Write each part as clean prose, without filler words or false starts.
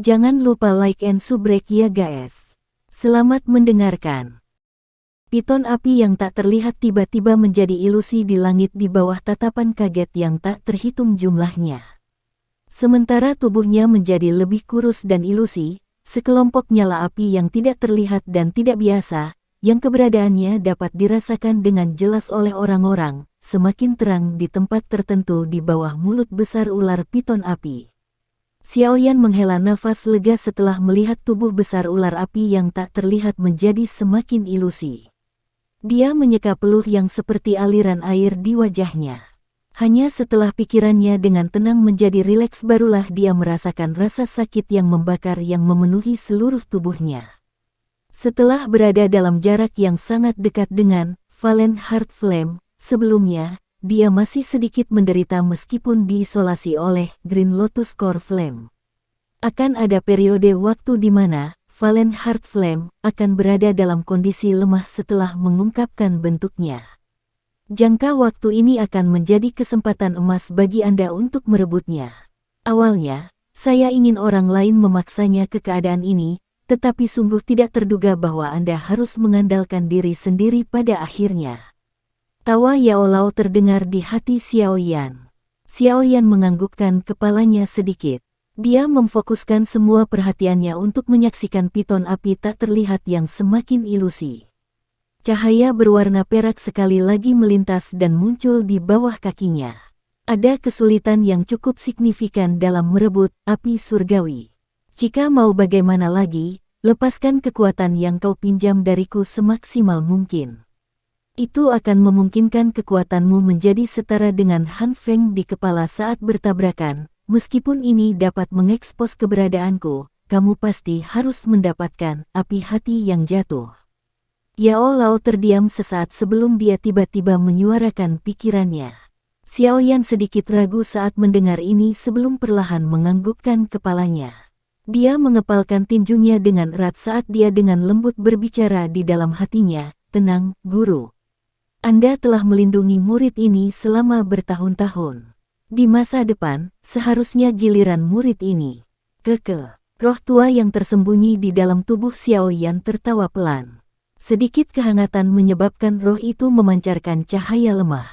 Jangan lupa like and subrek ya guys. Selamat mendengarkan. Piton api yang tak terlihat tiba-tiba menjadi ilusi di langit di bawah tatapan kaget yang tak terhitung jumlahnya. Sementara tubuhnya menjadi lebih kurus dan ilusi, sekelompok nyala api yang tidak terlihat dan tidak biasa, yang keberadaannya dapat dirasakan dengan jelas oleh orang-orang, semakin terang di tempat tertentu di bawah mulut besar ular piton api. Xiaoyan menghela nafas lega setelah melihat tubuh besar ular api yang tak terlihat menjadi semakin ilusi. Dia menyeka peluh yang seperti aliran air di wajahnya. Hanya setelah pikirannya dengan tenang menjadi rileks barulah dia merasakan rasa sakit yang membakar yang memenuhi seluruh tubuhnya. Setelah berada dalam jarak yang sangat dekat dengan Valen Heart Flame, sebelumnya, dia masih sedikit menderita meskipun diisolasi oleh Green Lotus Core Flame. Akan ada periode waktu di mana Valen Heart Flame akan berada dalam kondisi lemah setelah mengungkapkan bentuknya. Jangka waktu ini akan menjadi kesempatan emas bagi Anda untuk merebutnya. Awalnya, saya ingin orang lain memaksanya ke keadaan ini, tetapi sungguh tidak terduga bahwa Anda harus mengandalkan diri sendiri pada akhirnya. Tawa Yao Lao terdengar di hati Xiaoyan. Xiaoyan menganggukkan kepalanya sedikit. Dia memfokuskan semua perhatiannya untuk menyaksikan piton api tak terlihat yang semakin ilusi. Cahaya berwarna perak sekali lagi melintas dan muncul di bawah kakinya. Ada kesulitan yang cukup signifikan dalam merebut api surgawi. Jika mau bagaimana lagi, lepaskan kekuatan yang kau pinjam dariku semaksimal mungkin. Itu akan memungkinkan kekuatanmu menjadi setara dengan Han Feng di kepala saat bertabrakan. Meskipun ini dapat mengekspos keberadaanku, kamu pasti harus mendapatkan api hati yang jatuh. Yao Lao terdiam sesaat sebelum dia tiba-tiba menyuarakan pikirannya. Xiaoyan sedikit ragu saat mendengar ini sebelum perlahan menganggukkan kepalanya. Dia mengepalkan tinjunya dengan erat saat dia dengan lembut berbicara di dalam hatinya, "Tenang, guru. Anda telah melindungi murid ini selama bertahun-tahun. Di masa depan, seharusnya giliran murid ini." Roh tua yang tersembunyi di dalam tubuh Xiaoyan tertawa pelan. Sedikit kehangatan menyebabkan roh itu memancarkan cahaya lemah.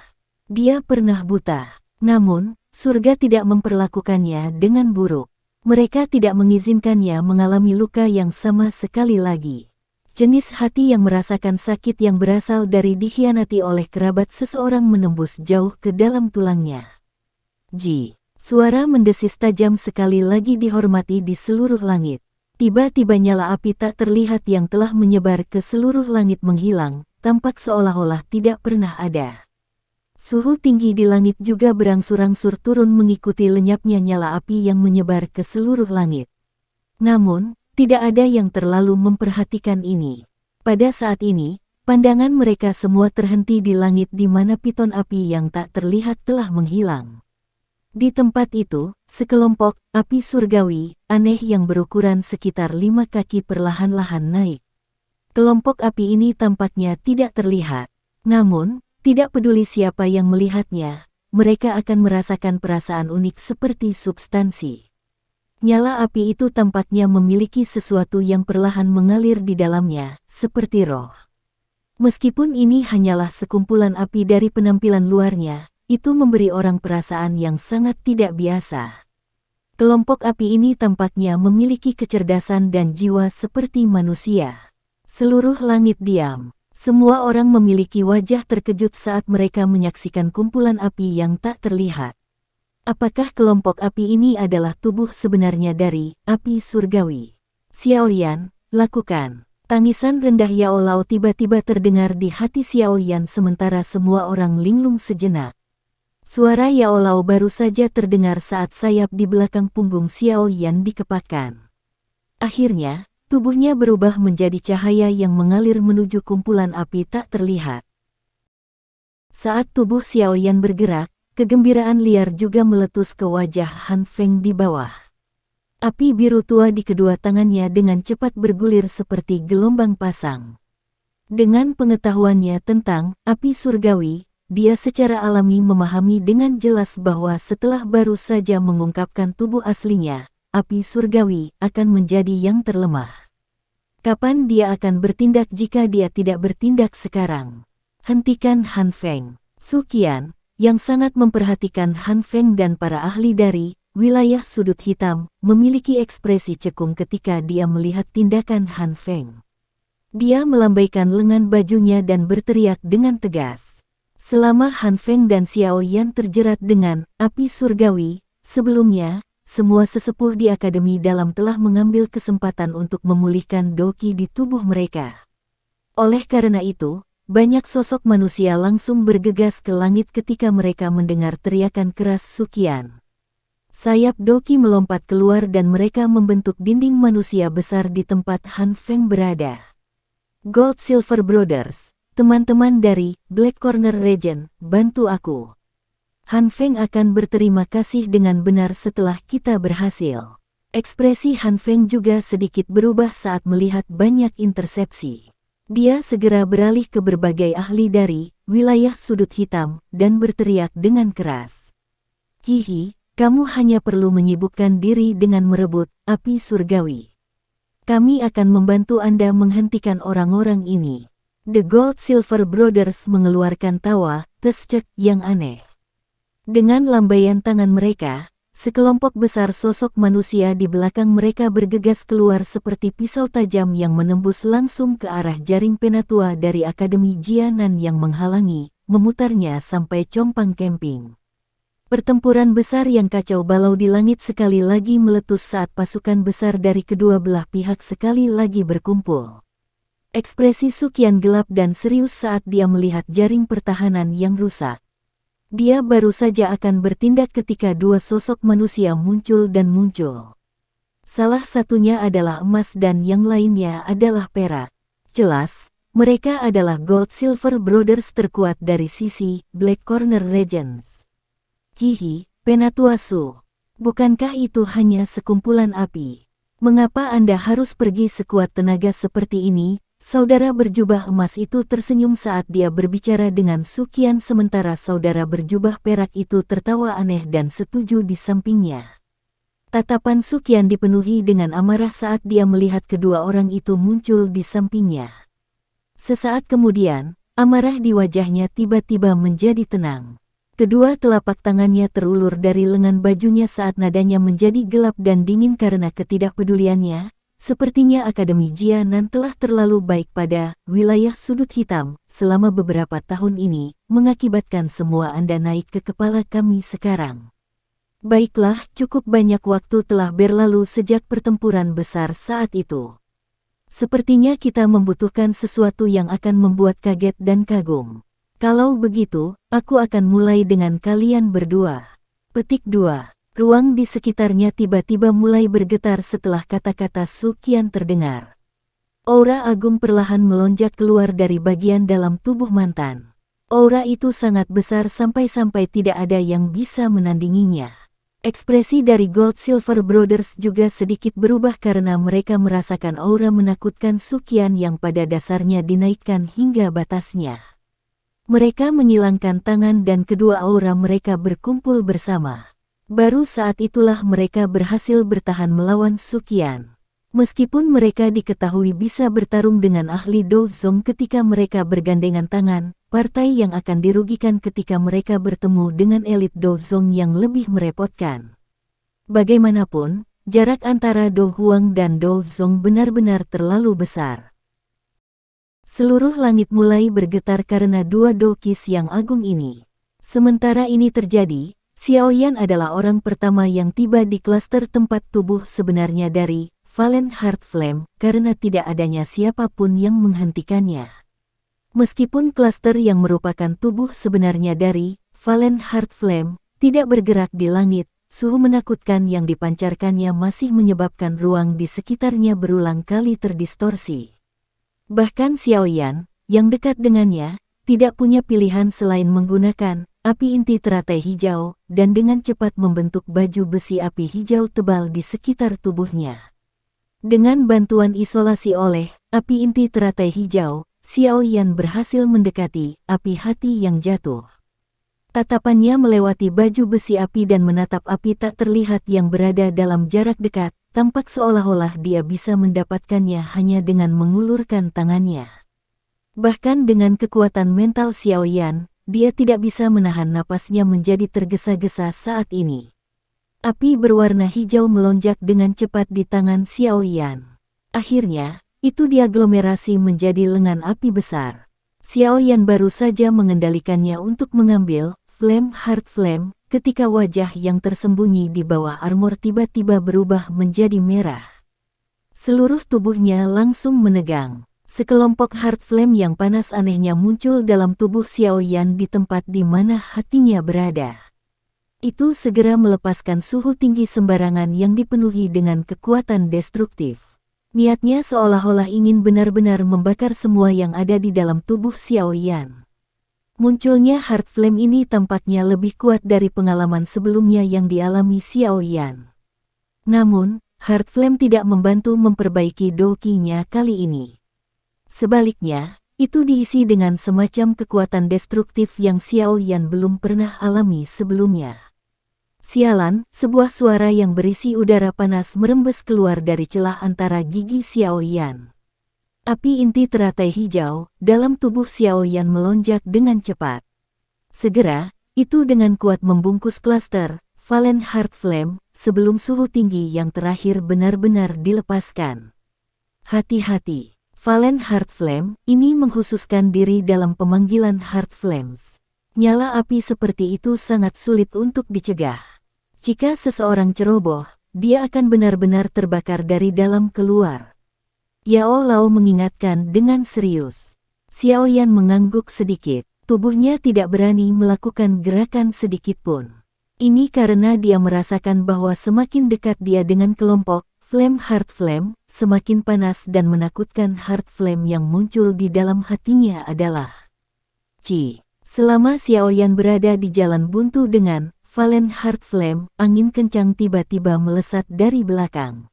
Dia pernah buta, namun, surga tidak memperlakukannya dengan buruk. Mereka tidak mengizinkannya mengalami luka yang sama sekali lagi. Jenis hati yang merasakan sakit yang berasal dari dikhianati oleh kerabat seseorang menembus jauh ke dalam tulangnya. Suara mendesis tajam sekali lagi dihormati di seluruh langit. Tiba-tiba nyala api tak terlihat yang telah menyebar ke seluruh langit menghilang, tampak seolah-olah tidak pernah ada. Suhu tinggi di langit juga berangsur-angsur turun mengikuti lenyapnya nyala api yang menyebar ke seluruh langit. Namun, tidak ada yang terlalu memperhatikan ini. Pada saat ini, pandangan mereka semua terhenti di langit di mana piton api yang tak terlihat telah menghilang. Di tempat itu, sekelompok api surgawi aneh yang berukuran sekitar 5 kaki perlahan-lahan naik. Kelompok api ini tampaknya tidak terlihat. Namun, tidak peduli siapa yang melihatnya, mereka akan merasakan perasaan unik seperti substansi. Nyala api itu tampaknya memiliki sesuatu yang perlahan mengalir di dalamnya, seperti roh. Meskipun ini hanyalah sekumpulan api dari penampilan luarnya, itu memberi orang perasaan yang sangat tidak biasa. Kelompok api ini tampaknya memiliki kecerdasan dan jiwa seperti manusia. Seluruh langit diam. Semua orang memiliki wajah terkejut saat mereka menyaksikan kumpulan api yang tak terlihat. Apakah kelompok api ini adalah tubuh sebenarnya dari api surgawi? Xiaoyan, lakukan. Tangisan rendah Yao Lao tiba-tiba terdengar di hati Xiaoyan sementara semua orang linglung sejenak. Suara Yao Lao baru saja terdengar saat sayap di belakang punggung Xiaoyan dikepakkan. Akhirnya, tubuhnya berubah menjadi cahaya yang mengalir menuju kumpulan api tak terlihat. Saat tubuh Xiaoyan bergerak, kegembiraan liar juga meletus ke wajah Han Feng di bawah. Api biru tua di kedua tangannya dengan cepat bergulir seperti gelombang pasang. Dengan pengetahuannya tentang api surgawi, dia secara alami memahami dengan jelas bahwa setelah baru saja mengungkapkan tubuh aslinya, api surgawi, akan menjadi yang terlemah. Kapan dia akan bertindak jika dia tidak bertindak sekarang? Hentikan Han Feng. Su Qian, yang sangat memperhatikan Han Feng dan para ahli dari wilayah sudut hitam, memiliki ekspresi cekung ketika dia melihat tindakan Han Feng. Dia melambaikan lengan bajunya dan berteriak dengan tegas. Selama Han Feng dan Xiao Yan terjerat dengan api surgawi, sebelumnya, semua sesepuh di Akademi Dalam telah mengambil kesempatan untuk memulihkan doki di tubuh mereka. Oleh karena itu, banyak sosok manusia langsung bergegas ke langit ketika mereka mendengar teriakan keras Su Qian. Sayap doki melompat keluar dan mereka membentuk dinding manusia besar di tempat Han Feng berada. Gold Silver Brothers, teman-teman dari Black Corner Region, bantu aku. Han Feng akan berterima kasih dengan benar setelah kita berhasil. Ekspresi Han Feng juga sedikit berubah saat melihat banyak intersepsi. Dia segera beralih ke berbagai ahli dari wilayah sudut hitam dan berteriak dengan keras. Hihi, kamu hanya perlu menyibukkan diri dengan merebut api surgawi. Kami akan membantu Anda menghentikan orang-orang ini. The Gold Silver Brothers mengeluarkan tawa tercek yang aneh. Dengan lambaian tangan mereka, sekelompok besar sosok manusia di belakang mereka bergegas keluar seperti pisau tajam yang menembus langsung ke arah jaring penatua dari Akademi Jianan yang menghalangi, memutarnya sampai compang camping. Pertempuran besar yang kacau balau di langit sekali lagi meletus saat pasukan besar dari kedua belah pihak sekali lagi berkumpul. Ekspresi Su Qian gelap dan serius saat dia melihat jaring pertahanan yang rusak. Dia baru saja akan bertindak ketika dua sosok manusia muncul dan muncul. Salah satunya adalah emas dan yang lainnya adalah perak. Jelas, mereka adalah Gold Silver Brothers terkuat dari sisi Black Corner Regions. Hihi, Penatua Su. Bukankah itu hanya sekumpulan api? Mengapa Anda harus pergi sekuat tenaga seperti ini? Saudara berjubah emas itu tersenyum saat dia berbicara dengan Su Qian sementara saudara berjubah perak itu tertawa aneh dan setuju di sampingnya. Tatapan Su Qian dipenuhi dengan amarah saat dia melihat kedua orang itu muncul di sampingnya. Sesaat kemudian, amarah di wajahnya tiba-tiba menjadi tenang. Kedua telapak tangannya terulur dari lengan bajunya saat nadanya menjadi gelap dan dingin karena ketidakpeduliannya. Sepertinya Akademi Jianan telah terlalu baik pada wilayah sudut hitam selama beberapa tahun ini, mengakibatkan semua Anda naik ke kepala kami sekarang. Baiklah, cukup banyak waktu telah berlalu sejak pertempuran besar saat itu. Sepertinya kita membutuhkan sesuatu yang akan membuat kaget dan kagum. Kalau begitu, aku akan mulai dengan kalian berdua. Petik 2. Ruang di sekitarnya tiba-tiba mulai bergetar setelah kata-kata Su Qian terdengar. Aura agung perlahan melonjak keluar dari bagian dalam tubuh mantan. Aura itu sangat besar sampai-sampai tidak ada yang bisa menandinginya. Ekspresi dari Gold Silver Brothers juga sedikit berubah karena mereka merasakan aura menakutkan Su Qian yang pada dasarnya dinaikkan hingga batasnya. Mereka menyilangkan tangan dan kedua aura mereka berkumpul bersama. Baru saat itulah mereka berhasil bertahan melawan Su Qian. Meskipun mereka diketahui bisa bertarung dengan ahli Dozong ketika mereka bergandengan tangan, partai yang akan dirugikan ketika mereka bertemu dengan elit Dozong yang lebih merepotkan. Bagaimanapun, jarak antara Do Huang dan Dozong benar-benar terlalu besar. Seluruh langit mulai bergetar karena dua dokis yang agung ini. Sementara ini terjadi, Xiao Yan adalah orang pertama yang tiba di klaster tempat tubuh sebenarnya dari Valen Heart Flame karena tidak adanya siapapun yang menghentikannya. Meskipun klaster yang merupakan tubuh sebenarnya dari Valen Heart Flame tidak bergerak di langit, suhu menakutkan yang dipancarkannya masih menyebabkan ruang di sekitarnya berulang kali terdistorsi. Bahkan Xiao Yan, yang dekat dengannya, tidak punya pilihan selain menggunakan api inti teratai hijau, dan dengan cepat membentuk baju besi api hijau tebal di sekitar tubuhnya. Dengan bantuan isolasi oleh api inti teratai hijau, Xiao Yan berhasil mendekati api hati yang jatuh. Tatapannya melewati baju besi api dan menatap api tak terlihat yang berada dalam jarak dekat, tampak seolah-olah dia bisa mendapatkannya hanya dengan mengulurkan tangannya. Bahkan dengan kekuatan mental Xiaoyan, dia tidak bisa menahan napasnya menjadi tergesa-gesa saat ini. Api berwarna hijau melonjak dengan cepat di tangan Xiaoyan. Akhirnya, itu diaglomerasi menjadi lengan api besar. Xiaoyan baru saja mengendalikannya untuk mengambil Flame Heart Flame, ketika wajah yang tersembunyi di bawah armor tiba-tiba berubah menjadi merah. Seluruh tubuhnya langsung menegang. Sekelompok Heart Flame yang panas anehnya muncul dalam tubuh Xiaoyan di tempat di mana hatinya berada. Itu segera melepaskan suhu tinggi sembarangan yang dipenuhi dengan kekuatan destruktif. Niatnya seolah-olah ingin benar-benar membakar semua yang ada di dalam tubuh Xiaoyan. Munculnya Heart Flame ini tampaknya lebih kuat dari pengalaman sebelumnya yang dialami Xiaoyan. Namun, Heart Flame tidak membantu memperbaiki doqinya kali ini. Sebaliknya, itu diisi dengan semacam kekuatan destruktif yang Xiaoyan belum pernah alami sebelumnya. Sialan, sebuah suara yang berisi udara panas merembes keluar dari celah antara gigi Xiaoyan. Api inti teratai hijau dalam tubuh Xiaoyan melonjak dengan cepat. Segera, itu dengan kuat membungkus klaster Valen Heart Flame sebelum suhu tinggi yang terakhir benar-benar dilepaskan. Hati-hati, Valen Heart Flame ini mengkhususkan diri dalam pemanggilan Heart Flames. Nyala api seperti itu sangat sulit untuk dicegah. Jika seseorang ceroboh, dia akan benar-benar terbakar dari dalam keluar. Yao Lao mengingatkan dengan serius. Xiaoyan mengangguk sedikit. Tubuhnya tidak berani melakukan gerakan sedikit pun. Ini karena dia merasakan bahwa semakin dekat dia dengan kelompok Flame Heart Flame, semakin panas dan menakutkan Heart Flame yang muncul di dalam hatinya adalah Selama Xiaoyan berada di jalan buntu dengan Valen Heart Flame, angin kencang tiba-tiba melesat dari belakang.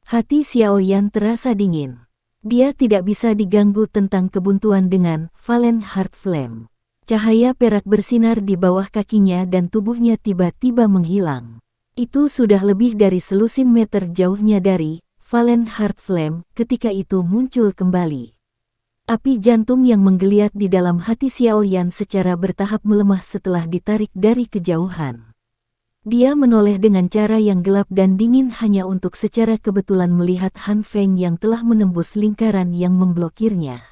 Hati Xiaoyan terasa dingin. Dia tidak bisa diganggu tentang kebuntuan dengan Valen Heart Flame. Cahaya perak bersinar di bawah kakinya dan tubuhnya tiba-tiba menghilang. Itu sudah lebih dari selusin meter jauhnya dari Valen Heart Flame ketika itu muncul kembali. Api jantung yang menggeliat di dalam hati Xiaoyan secara bertahap melemah setelah ditarik dari kejauhan. Dia menoleh dengan cara yang gelap dan dingin hanya untuk secara kebetulan melihat Han Feng yang telah menembus lingkaran yang memblokirnya.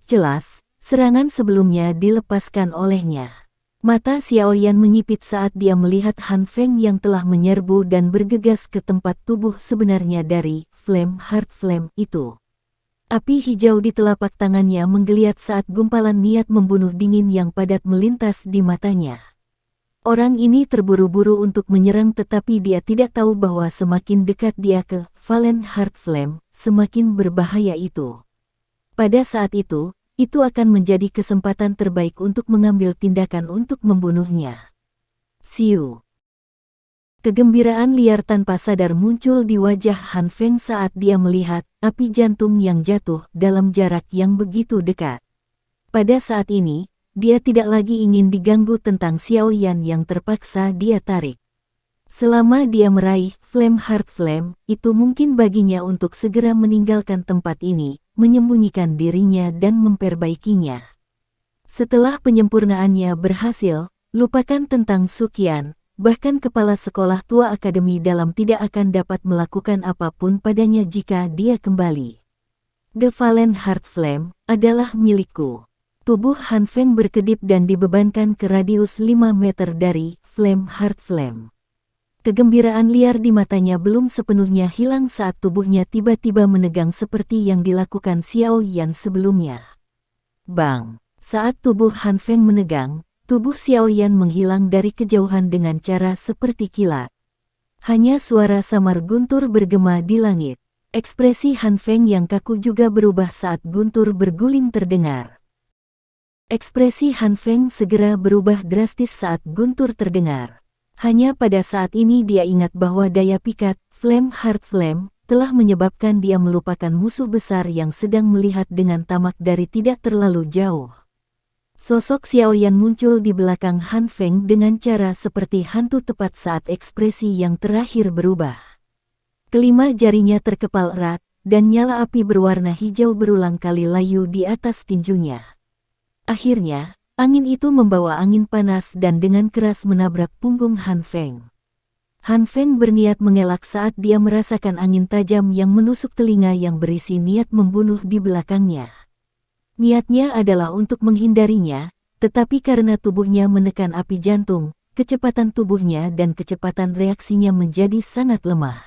Jelas, serangan sebelumnya dilepaskan olehnya. Mata Xiaoyan menyipit saat dia melihat Han Feng yang telah menyerbu dan bergegas ke tempat tubuh sebenarnya dari Flame Heart Flame itu. Api hijau di telapak tangannya menggeliat saat gumpalan niat membunuh dingin yang padat melintas di matanya. Orang ini terburu-buru untuk menyerang tetapi dia tidak tahu bahwa semakin dekat dia ke Valen Heart Flame, semakin berbahaya itu. Pada saat itu akan menjadi kesempatan terbaik untuk mengambil tindakan untuk membunuhnya. Siu. Kegembiraan liar tanpa sadar muncul di wajah Han Feng saat dia melihat api jantung yang jatuh dalam jarak yang begitu dekat. Pada saat ini, dia tidak lagi ingin diganggu tentang Xiaoyan yang terpaksa dia tarik. Selama dia meraih Flame Heart Flame, itu mungkin baginya untuk segera meninggalkan tempat ini, menyembunyikan dirinya dan memperbaikinya. Setelah penyempurnaannya berhasil, lupakan tentang Suqian, bahkan kepala sekolah tua akademi dalam tidak akan dapat melakukan apapun padanya jika dia kembali. The Valen Heart Flame adalah milikku. Tubuh Han Feng berkedip dan dibebankan ke radius 5 meter dari Flame Heart Flame. Kegembiraan liar di matanya belum sepenuhnya hilang saat tubuhnya tiba-tiba menegang seperti yang dilakukan Xiaoyan sebelumnya. Bang! Saat tubuh Han Feng menegang, tubuh Xiaoyan menghilang dari kejauhan dengan cara seperti kilat. Hanya suara samar guntur bergema di langit. Ekspresi Han Feng yang kaku juga berubah saat guntur berguling terdengar. Ekspresi Han Feng segera berubah drastis saat guntur terdengar. Hanya pada saat ini dia ingat bahwa daya pikat Flame Heart Flame telah menyebabkan dia melupakan musuh besar yang sedang melihat dengan tamak dari tidak terlalu jauh. Sosok Xiaoyan muncul di belakang Han Feng dengan cara seperti hantu tepat saat ekspresi yang terakhir berubah. Kelima jarinya terkepal erat, dan nyala api berwarna hijau berulang kali layu di atas tinjunya. Akhirnya, angin itu membawa angin panas dan dengan keras menabrak punggung Han Feng. Han Feng berniat mengelak saat dia merasakan angin tajam yang menusuk telinga yang berisi niat membunuh di belakangnya. Niatnya adalah untuk menghindarinya, tetapi karena tubuhnya menekan api jantung, kecepatan tubuhnya dan kecepatan reaksinya menjadi sangat lemah.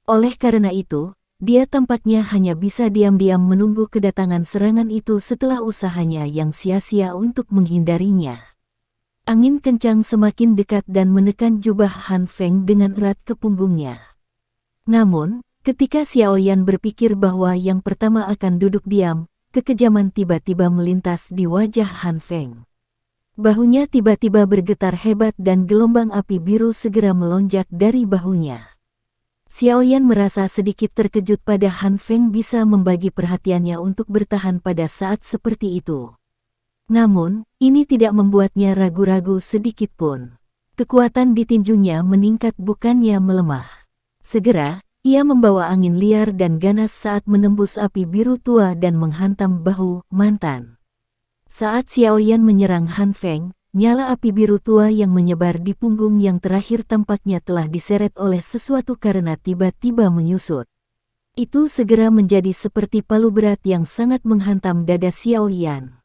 Oleh karena itu, dia tampaknya hanya bisa diam-diam menunggu kedatangan serangan itu setelah usahanya yang sia-sia untuk menghindarinya. Angin kencang semakin dekat dan menekan jubah Han Feng dengan erat ke punggungnya. Namun, ketika Xiaoyan berpikir bahwa yang pertama akan duduk diam, kekejaman tiba-tiba melintas di wajah Han Feng. Bahunya tiba-tiba bergetar hebat dan gelombang api biru segera melonjak dari bahunya. Xiaoyan merasa sedikit terkejut pada Han Feng bisa membagi perhatiannya untuk bertahan pada saat seperti itu. Namun, ini tidak membuatnya ragu-ragu sedikit pun. Kekuatan di tinjunya meningkat bukannya melemah. Segera, ia membawa angin liar dan ganas saat menembus api biru tua dan menghantam bahu mantan. Saat Xiaoyan menyerang Han Feng, nyala api biru tua yang menyebar di punggung yang terakhir tampaknya telah diseret oleh sesuatu karena tiba-tiba menyusut. Itu segera menjadi seperti palu berat yang sangat menghantam dada Xiaoyan.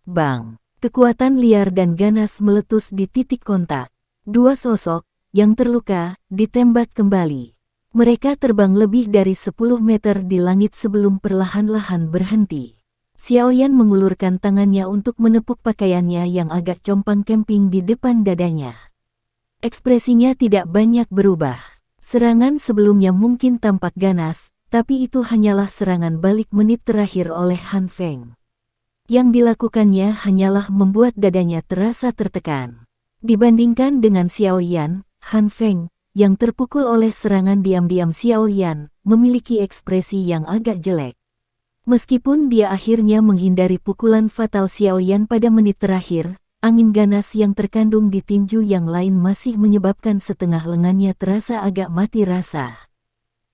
Bang! Kekuatan liar dan ganas meletus di titik kontak. Dua sosok, yang terluka, ditembak kembali. Mereka terbang lebih dari 10 meter di langit sebelum perlahan-lahan berhenti. Xiaoyan mengulurkan tangannya untuk menepuk pakaiannya yang agak compang-camping di depan dadanya. Ekspresinya tidak banyak berubah. Serangan sebelumnya mungkin tampak ganas, tapi itu hanyalah serangan balik menit terakhir oleh Han Feng. Yang dilakukannya hanyalah membuat dadanya terasa tertekan. Dibandingkan dengan Xiaoyan, Han Feng, yang terpukul oleh serangan diam-diam Xiaoyan, memiliki ekspresi yang agak jelek. Meskipun dia akhirnya menghindari pukulan fatal Xiaoyan pada menit terakhir, angin ganas yang terkandung di tinju yang lain masih menyebabkan setengah lengannya terasa agak mati rasa.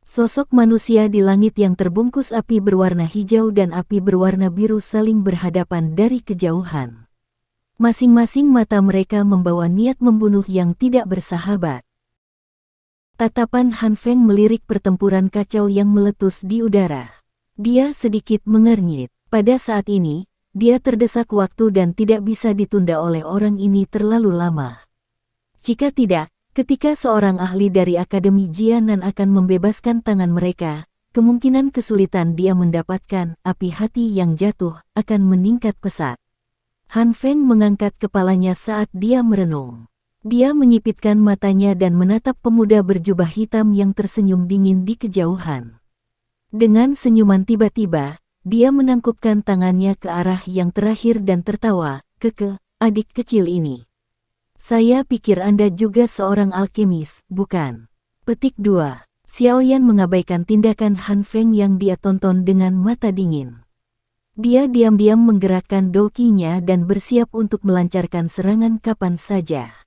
Sosok manusia di langit yang terbungkus api berwarna hijau dan api berwarna biru saling berhadapan dari kejauhan. Masing-masing mata mereka membawa niat membunuh yang tidak bersahabat. Tatapan Han Feng melirik pertempuran kacau yang meletus di udara. Dia sedikit mengernyit. Pada saat ini, dia terdesak waktu dan tidak bisa ditunda oleh orang ini terlalu lama. Jika tidak, ketika seorang ahli dari Akademi Jianan akan membebaskan tangan mereka, kemungkinan kesulitan dia mendapatkan api hati yang jatuh akan meningkat pesat. Han Feng mengangkat kepalanya saat dia merenung. Dia menyipitkan matanya dan menatap pemuda berjubah hitam yang tersenyum dingin di kejauhan. Dengan senyuman tiba-tiba, dia menangkupkan tangannya ke arah yang terakhir dan tertawa, "Keke, adik kecil ini. Saya pikir Anda juga seorang alkemis, bukan?" Petik 2. Xiaoyan mengabaikan tindakan Han Feng yang dia tonton dengan mata dingin. Dia diam-diam menggerakkan dokinya dan bersiap untuk melancarkan serangan kapan saja.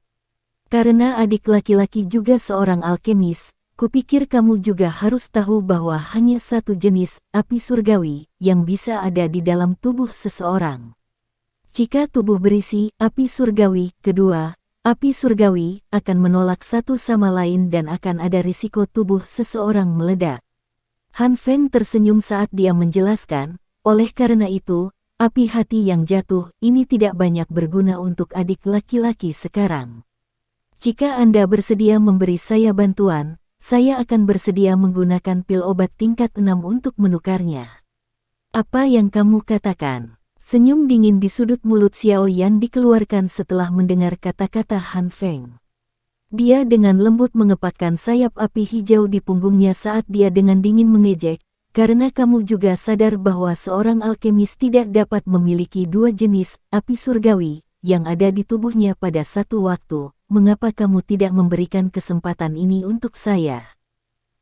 Karena adik laki-laki juga seorang alkemis, kupikir kamu juga harus tahu bahwa hanya satu jenis api surgawi yang bisa ada di dalam tubuh seseorang. Jika tubuh berisi api surgawi kedua, api surgawi akan menolak satu sama lain dan akan ada risiko tubuh seseorang meledak. Han Feng tersenyum saat dia menjelaskan, oleh karena itu, api hati yang jatuh ini tidak banyak berguna untuk adik laki-laki sekarang. Jika Anda bersedia memberi saya bantuan, saya akan bersedia menggunakan pil obat tingkat 6 untuk menukarnya. Apa yang kamu katakan? Senyum dingin di sudut mulut Xiaoyan dikeluarkan setelah mendengar kata-kata Han Feng. Dia dengan lembut mengepakkan sayap api hijau di punggungnya saat dia dengan dingin mengejek, karena kamu juga sadar bahwa seorang alkemis tidak dapat memiliki dua jenis api surgawi yang ada di tubuhnya pada satu waktu. Mengapa kamu tidak memberikan kesempatan ini untuk saya?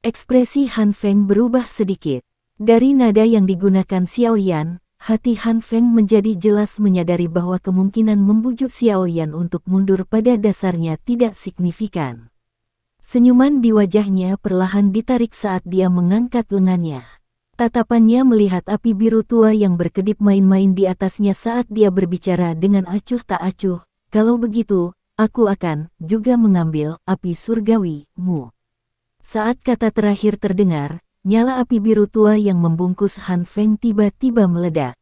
Ekspresi Han Feng berubah sedikit. Dari nada yang digunakan Xiaoyan, Hati Han Feng menjadi jelas menyadari bahwa kemungkinan membujuk Xiao Yan untuk mundur pada dasarnya tidak signifikan. Senyuman di wajahnya perlahan ditarik saat dia mengangkat lengannya. Tatapannya melihat api biru tua yang berkedip main-main di atasnya saat dia berbicara dengan acuh tak acuh. Kalau begitu, aku akan juga mengambil api surgawi-mu. Saat kata terakhir terdengar, nyala api biru tua yang membungkus Han Feng tiba-tiba meledak.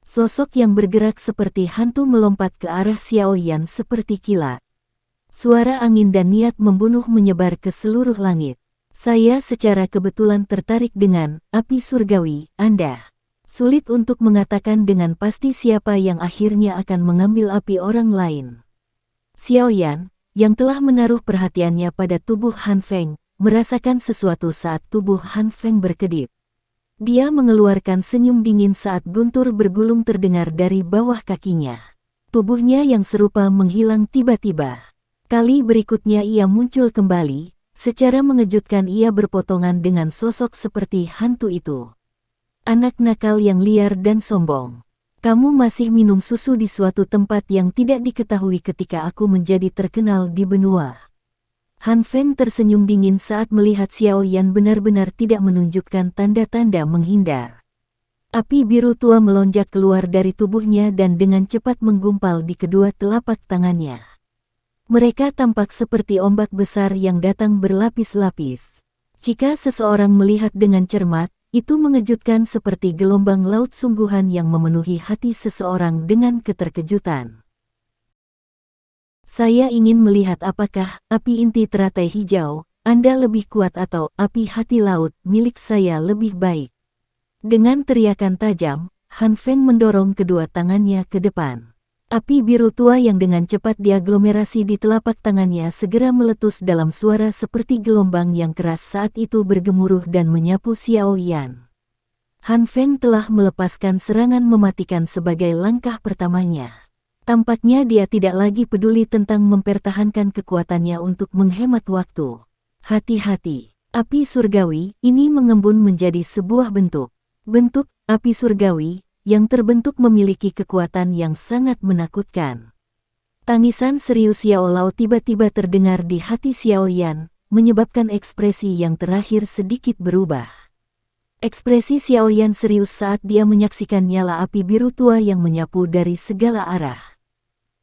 Sosok yang bergerak seperti hantu melompat ke arah Xiao Yan seperti kilat. Suara angin dan niat membunuh menyebar ke seluruh langit. Saya secara kebetulan tertarik dengan api surgawi Anda. Sulit untuk mengatakan dengan pasti siapa yang akhirnya akan mengambil api orang lain. Xiao Yan, yang telah menaruh perhatiannya pada tubuh Han Feng, merasakan sesuatu saat tubuh Han Feng berkedip. Dia mengeluarkan senyum dingin saat guntur bergulung terdengar dari bawah kakinya. Tubuhnya yang serupa menghilang tiba-tiba. Kali berikutnya ia muncul kembali, secara mengejutkan ia berpotongan dengan sosok seperti hantu itu. Anak nakal yang liar dan sombong. Kamu masih minum susu di suatu tempat yang tidak diketahui ketika aku menjadi terkenal di benua. Han Feng tersenyum dingin saat melihat Xiao Yan benar-benar tidak menunjukkan tanda-tanda menghindar. Api biru tua melonjak keluar dari tubuhnya dan dengan cepat menggumpal di kedua telapak tangannya. Mereka tampak seperti ombak besar yang datang berlapis-lapis. Jika seseorang melihat dengan cermat, itu mengejutkan seperti gelombang laut sungguhan yang memenuhi hati seseorang dengan keterkejutan. Saya ingin melihat apakah api inti teratai hijau Anda lebih kuat atau api hati laut milik saya lebih baik. Dengan teriakan tajam, Han Feng mendorong kedua tangannya ke depan. Api biru tua yang dengan cepat diaglomerasi di telapak tangannya segera meletus dalam suara seperti gelombang yang keras saat itu bergemuruh dan menyapu Xiao Yan. Han Feng telah melepaskan serangan mematikan sebagai langkah pertamanya. Tampaknya dia tidak lagi peduli tentang mempertahankan kekuatannya untuk menghemat waktu. Hati-hati, api surgawi ini mengembun menjadi sebuah bentuk. Bentuk api surgawi yang terbentuk memiliki kekuatan yang sangat menakutkan. Tangisan serius Xiao Lao tiba-tiba terdengar di hati Xiao Yan, menyebabkan ekspresi yang terakhir sedikit berubah. Ekspresi Xiao Yan serius saat dia menyaksikan nyala api biru tua yang menyapu dari segala arah.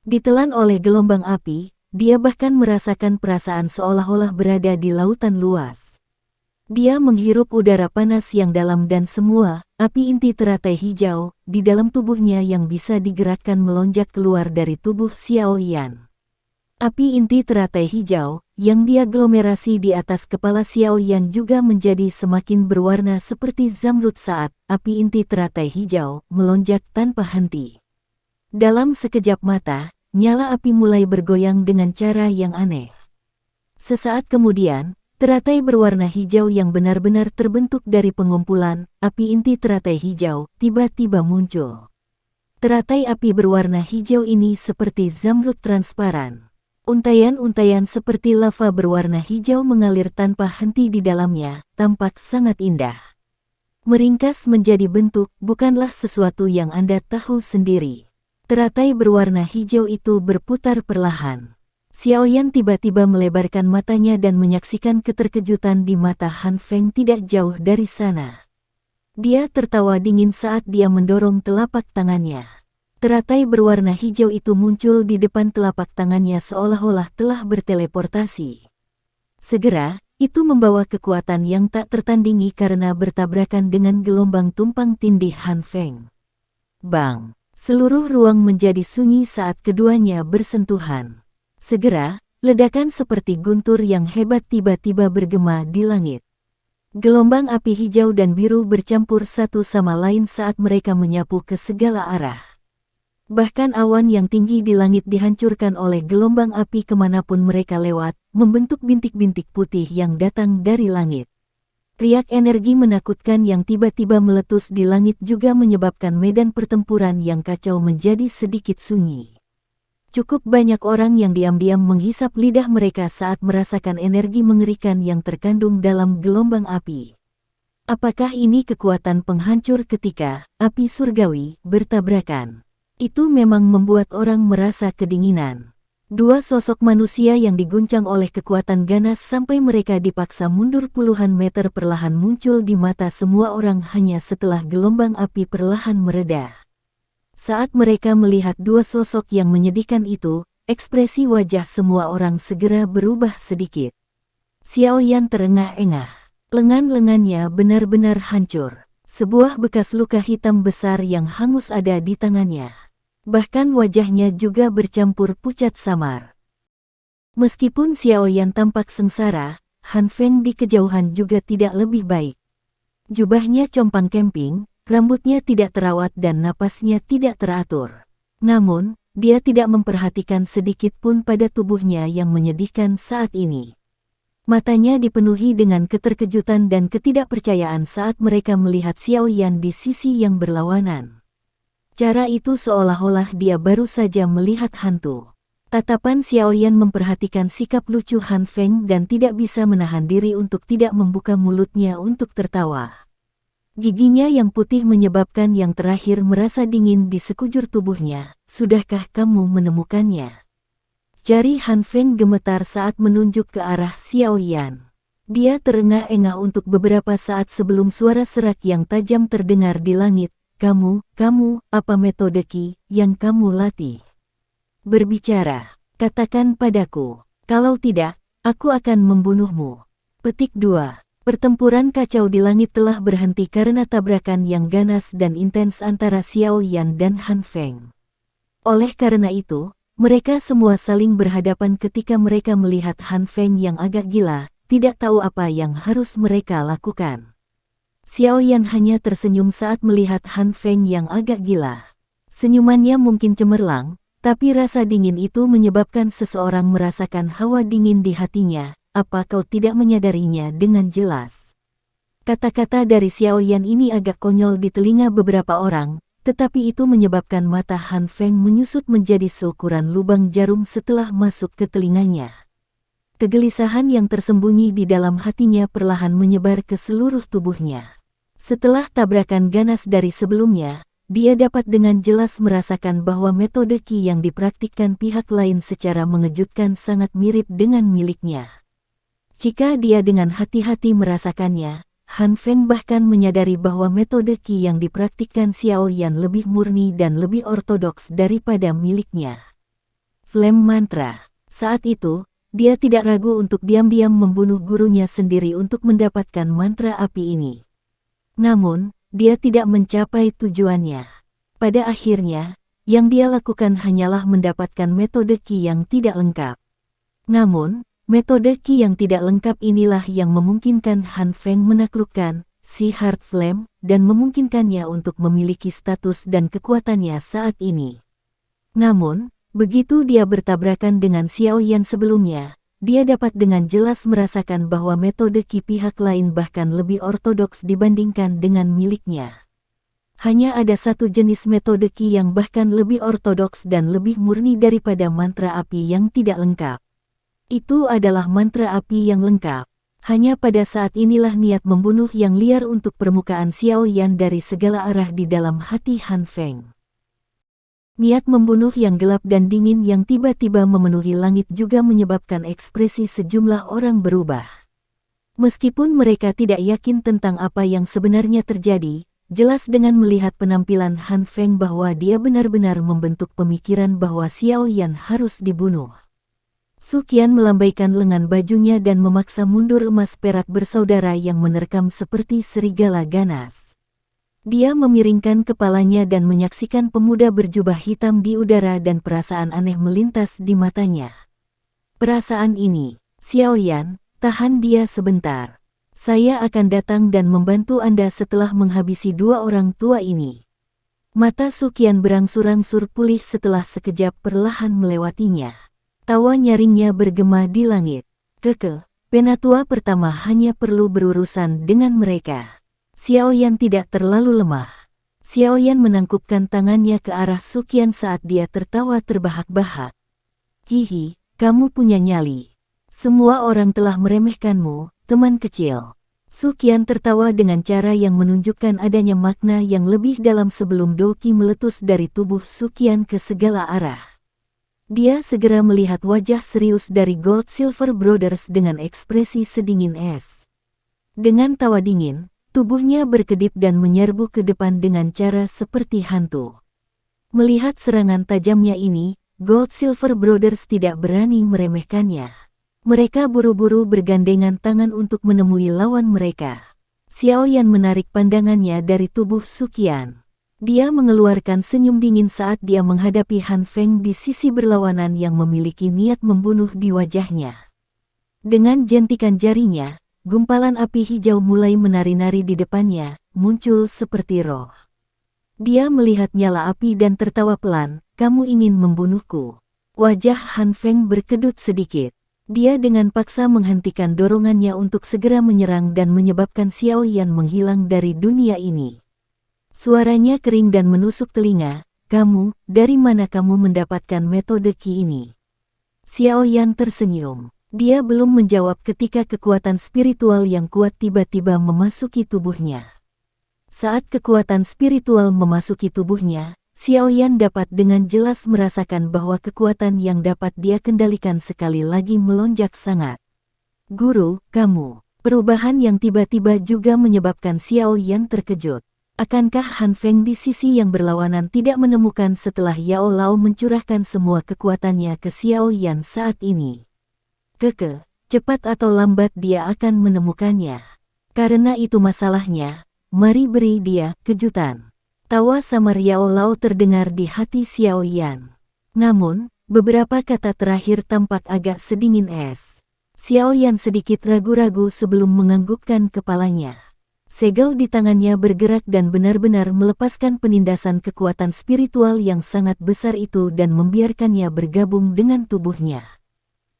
Ditelan oleh gelombang api, dia bahkan merasakan perasaan seolah-olah berada di lautan luas. Dia menghirup udara panas yang dalam dan semua api inti teratai hijau di dalam tubuhnya yang bisa digerakkan melonjak keluar dari tubuh Xiao Yan. Api inti teratai hijau yang diaglomerasi di atas kepala Xiao Yan juga menjadi semakin berwarna seperti zamrud saat api inti teratai hijau melonjak tanpa henti. Dalam sekejap mata, nyala api mulai bergoyang dengan cara yang aneh. Sesaat kemudian, teratai berwarna hijau yang benar-benar terbentuk dari pengumpulan api inti teratai hijau tiba-tiba muncul. Teratai api berwarna hijau ini seperti zamrud transparan. Untaian-untaian seperti lava berwarna hijau mengalir tanpa henti di dalamnya, tampak sangat indah. Meringkas menjadi bentuk bukanlah sesuatu yang Anda tahu sendiri. Teratai berwarna hijau itu berputar perlahan. Xiao Yan tiba-tiba melebarkan matanya dan menyaksikan keterkejutan di mata Han Feng tidak jauh dari sana. Dia tertawa dingin saat dia mendorong telapak tangannya. Teratai berwarna hijau itu muncul di depan telapak tangannya seolah-olah telah berteleportasi. Segera, itu membawa kekuatan yang tak tertandingi karena bertabrakan dengan gelombang tumpang tindih Han Feng. Bang! Seluruh ruang menjadi sunyi saat keduanya bersentuhan. Segera, ledakan seperti guntur yang hebat tiba-tiba bergema di langit. Gelombang api hijau dan biru bercampur satu sama lain saat mereka menyapu ke segala arah. Bahkan awan yang tinggi di langit dihancurkan oleh gelombang api kemanapun mereka lewat, membentuk bintik-bintik putih yang datang dari langit. Riak energi menakutkan yang tiba-tiba meletus di langit juga menyebabkan medan pertempuran yang kacau menjadi sedikit sunyi. Cukup banyak orang yang diam-diam menghisap lidah mereka saat merasakan energi mengerikan yang terkandung dalam gelombang api. Apakah ini kekuatan penghancur ketika api surgawi bertabrakan? Itu memang membuat orang merasa kedinginan. Dua sosok manusia yang diguncang oleh kekuatan ganas sampai mereka dipaksa mundur puluhan meter perlahan muncul di mata semua orang hanya setelah gelombang api perlahan mereda. Saat mereka melihat dua sosok yang menyedihkan itu, ekspresi wajah semua orang segera berubah sedikit. Xiao Yan terengah-engah. Lengan-lengannya benar-benar hancur. Sebuah bekas luka hitam besar yang hangus ada di tangannya. Bahkan wajahnya juga bercampur pucat samar. Meskipun Xiao Yan tampak sengsara, Han Feng di kejauhan juga tidak lebih baik. Jubahnya compang camping, rambutnya tidak terawat dan napasnya tidak teratur. Namun, dia tidak memperhatikan sedikit pun pada tubuhnya yang menyedihkan saat ini. Matanya dipenuhi dengan keterkejutan dan ketidakpercayaan saat mereka melihat Xiao Yan di sisi yang berlawanan. Cara itu seolah-olah dia baru saja melihat hantu. Tatapan Xiao Yan memperhatikan sikap lucu Han Feng dan tidak bisa menahan diri untuk tidak membuka mulutnya untuk tertawa. Giginya yang putih menyebabkan yang terakhir merasa dingin di sekujur tubuhnya. Sudahkah kamu menemukannya? Jari Han Feng gemetar saat menunjuk ke arah Xiao Yan. Dia terengah-engah untuk beberapa saat sebelum suara serak yang tajam terdengar di langit. Kamu, apa metode Qi yang kamu latih? Berbicara, katakan padaku. Kalau tidak, aku akan membunuhmu. Petik 2. Pertempuran kacau di langit telah berhenti karena tabrakan yang ganas dan intens antara Xiao Yan dan Han Feng. Oleh karena itu, mereka semua saling berhadapan ketika mereka melihat Han Feng yang agak gila, tidak tahu apa yang harus mereka lakukan. Xiao Yan hanya tersenyum saat melihat Han Feng yang agak gila. Senyumannya mungkin cemerlang, tapi rasa dingin itu menyebabkan seseorang merasakan hawa dingin di hatinya. Apa kau tidak menyadarinya dengan jelas? Kata-kata dari Xiao Yan ini agak konyol di telinga beberapa orang, tetapi itu menyebabkan mata Han Feng menyusut menjadi seukuran lubang jarum setelah masuk ke telinganya. Kegelisahan yang tersembunyi di dalam hatinya perlahan menyebar ke seluruh tubuhnya. Setelah tabrakan ganas dari sebelumnya, dia dapat dengan jelas merasakan bahwa metode Qi yang dipraktikkan pihak lain secara mengejutkan sangat mirip dengan miliknya. Jika dia dengan hati-hati merasakannya, Han Feng bahkan menyadari bahwa metode Qi yang dipraktikkan Xiao Yan lebih murni dan lebih ortodoks daripada miliknya. Flame Mantra. Saat itu, dia tidak ragu untuk diam-diam membunuh gurunya sendiri untuk mendapatkan mantra api ini. Namun, dia tidak mencapai tujuannya. Pada akhirnya, yang dia lakukan hanyalah mendapatkan metode Qi yang tidak lengkap. Namun, metode Qi yang tidak lengkap inilah yang memungkinkan Han Feng menaklukkan si Heart Flame dan memungkinkannya untuk memiliki status dan kekuatannya saat ini. Namun, begitu dia bertabrakan dengan Xiao Yan sebelumnya, dia dapat dengan jelas merasakan bahwa metode Qi pihak lain bahkan lebih ortodoks dibandingkan dengan miliknya. Hanya ada satu jenis metode Qi yang bahkan lebih ortodoks dan lebih murni daripada mantra api yang tidak lengkap. Itu adalah mantra api yang lengkap. Hanya pada saat inilah niat membunuh yang liar untuk permukaan Xiao Yan dari segala arah di dalam hati Han Feng. Niat membunuh yang gelap dan dingin yang tiba-tiba memenuhi langit juga menyebabkan ekspresi sejumlah orang berubah. Meskipun mereka tidak yakin tentang apa yang sebenarnya terjadi, jelas dengan melihat penampilan Han Feng bahwa dia benar-benar membentuk pemikiran bahwa Xiao Yan harus dibunuh. Su Qian melambaikan lengan bajunya dan memaksa mundur emas perak bersaudara yang menerkam seperti serigala ganas. Dia memiringkan kepalanya dan menyaksikan pemuda berjubah hitam di udara dan perasaan aneh melintas di matanya. Perasaan ini, Xiao Yan, tahan dia sebentar. Saya akan datang dan membantu Anda setelah menghabisi dua orang tua ini. Mata Su Qian berangsur-angsur pulih setelah sekejap perlahan melewatinya. Tawa nyaringnya bergema di langit. Penatua pertama hanya perlu berurusan dengan mereka. Xiao Yan tidak terlalu lemah. Xiao Yan menangkupkan tangannya ke arah Su Qian saat dia tertawa terbahak-bahak. Hihi, kamu punya nyali. Semua orang telah meremehkanmu, teman kecil. Su Qian tertawa dengan cara yang menunjukkan adanya makna yang lebih dalam sebelum Doqi meletus dari tubuh Su Qian ke segala arah. Dia segera melihat wajah serius dari Gold Silver Brothers dengan ekspresi sedingin es. Dengan tawa dingin, tubuhnya berkedip dan menyerbu ke depan dengan cara seperti hantu. Melihat serangan tajamnya ini, Gold Silver Brothers tidak berani meremehkannya. Mereka buru-buru bergandengan tangan untuk menemui lawan mereka. Xiao Yan menarik pandangannya dari tubuh Su Qian. Dia mengeluarkan senyum dingin saat dia menghadapi Han Feng di sisi berlawanan yang memiliki niat membunuh di wajahnya. Dengan jentikan jarinya, gumpalan api hijau mulai menari-nari di depannya, muncul seperti roh. Dia melihat nyala api dan tertawa pelan, "Kamu ingin membunuhku?" Wajah Han Feng berkedut sedikit. Dia dengan paksa menghentikan dorongannya untuk segera menyerang dan menyebabkan Xiao Yan menghilang dari dunia ini. Suaranya kering dan menusuk telinga, "Kamu, dari mana kamu mendapatkan metode Qi ini?" Xiao Yan tersenyum. Dia belum menjawab ketika kekuatan spiritual yang kuat tiba-tiba memasuki tubuhnya. Saat kekuatan spiritual memasuki tubuhnya, Xiao Yan dapat dengan jelas merasakan bahwa kekuatan yang dapat dia kendalikan sekali lagi melonjak sangat. "Guru, kamu." Perubahan yang tiba-tiba juga menyebabkan Xiao Yan terkejut. Akankah Han Feng di sisi yang berlawanan tidak menemukan setelah Yao Lao mencurahkan semua kekuatannya ke Xiao Yan saat ini? Cepat atau lambat dia akan menemukannya. Karena itu masalahnya, mari beri dia kejutan. Tawa samar Yao Lao terdengar di hati Xiao Yan. Namun, beberapa kata terakhir tampak agak sedingin es. Xiao Yan sedikit ragu-ragu sebelum menganggukkan kepalanya. Segel di tangannya bergerak dan benar-benar melepaskan penindasan kekuatan spiritual yang sangat besar itu dan membiarkannya bergabung dengan tubuhnya.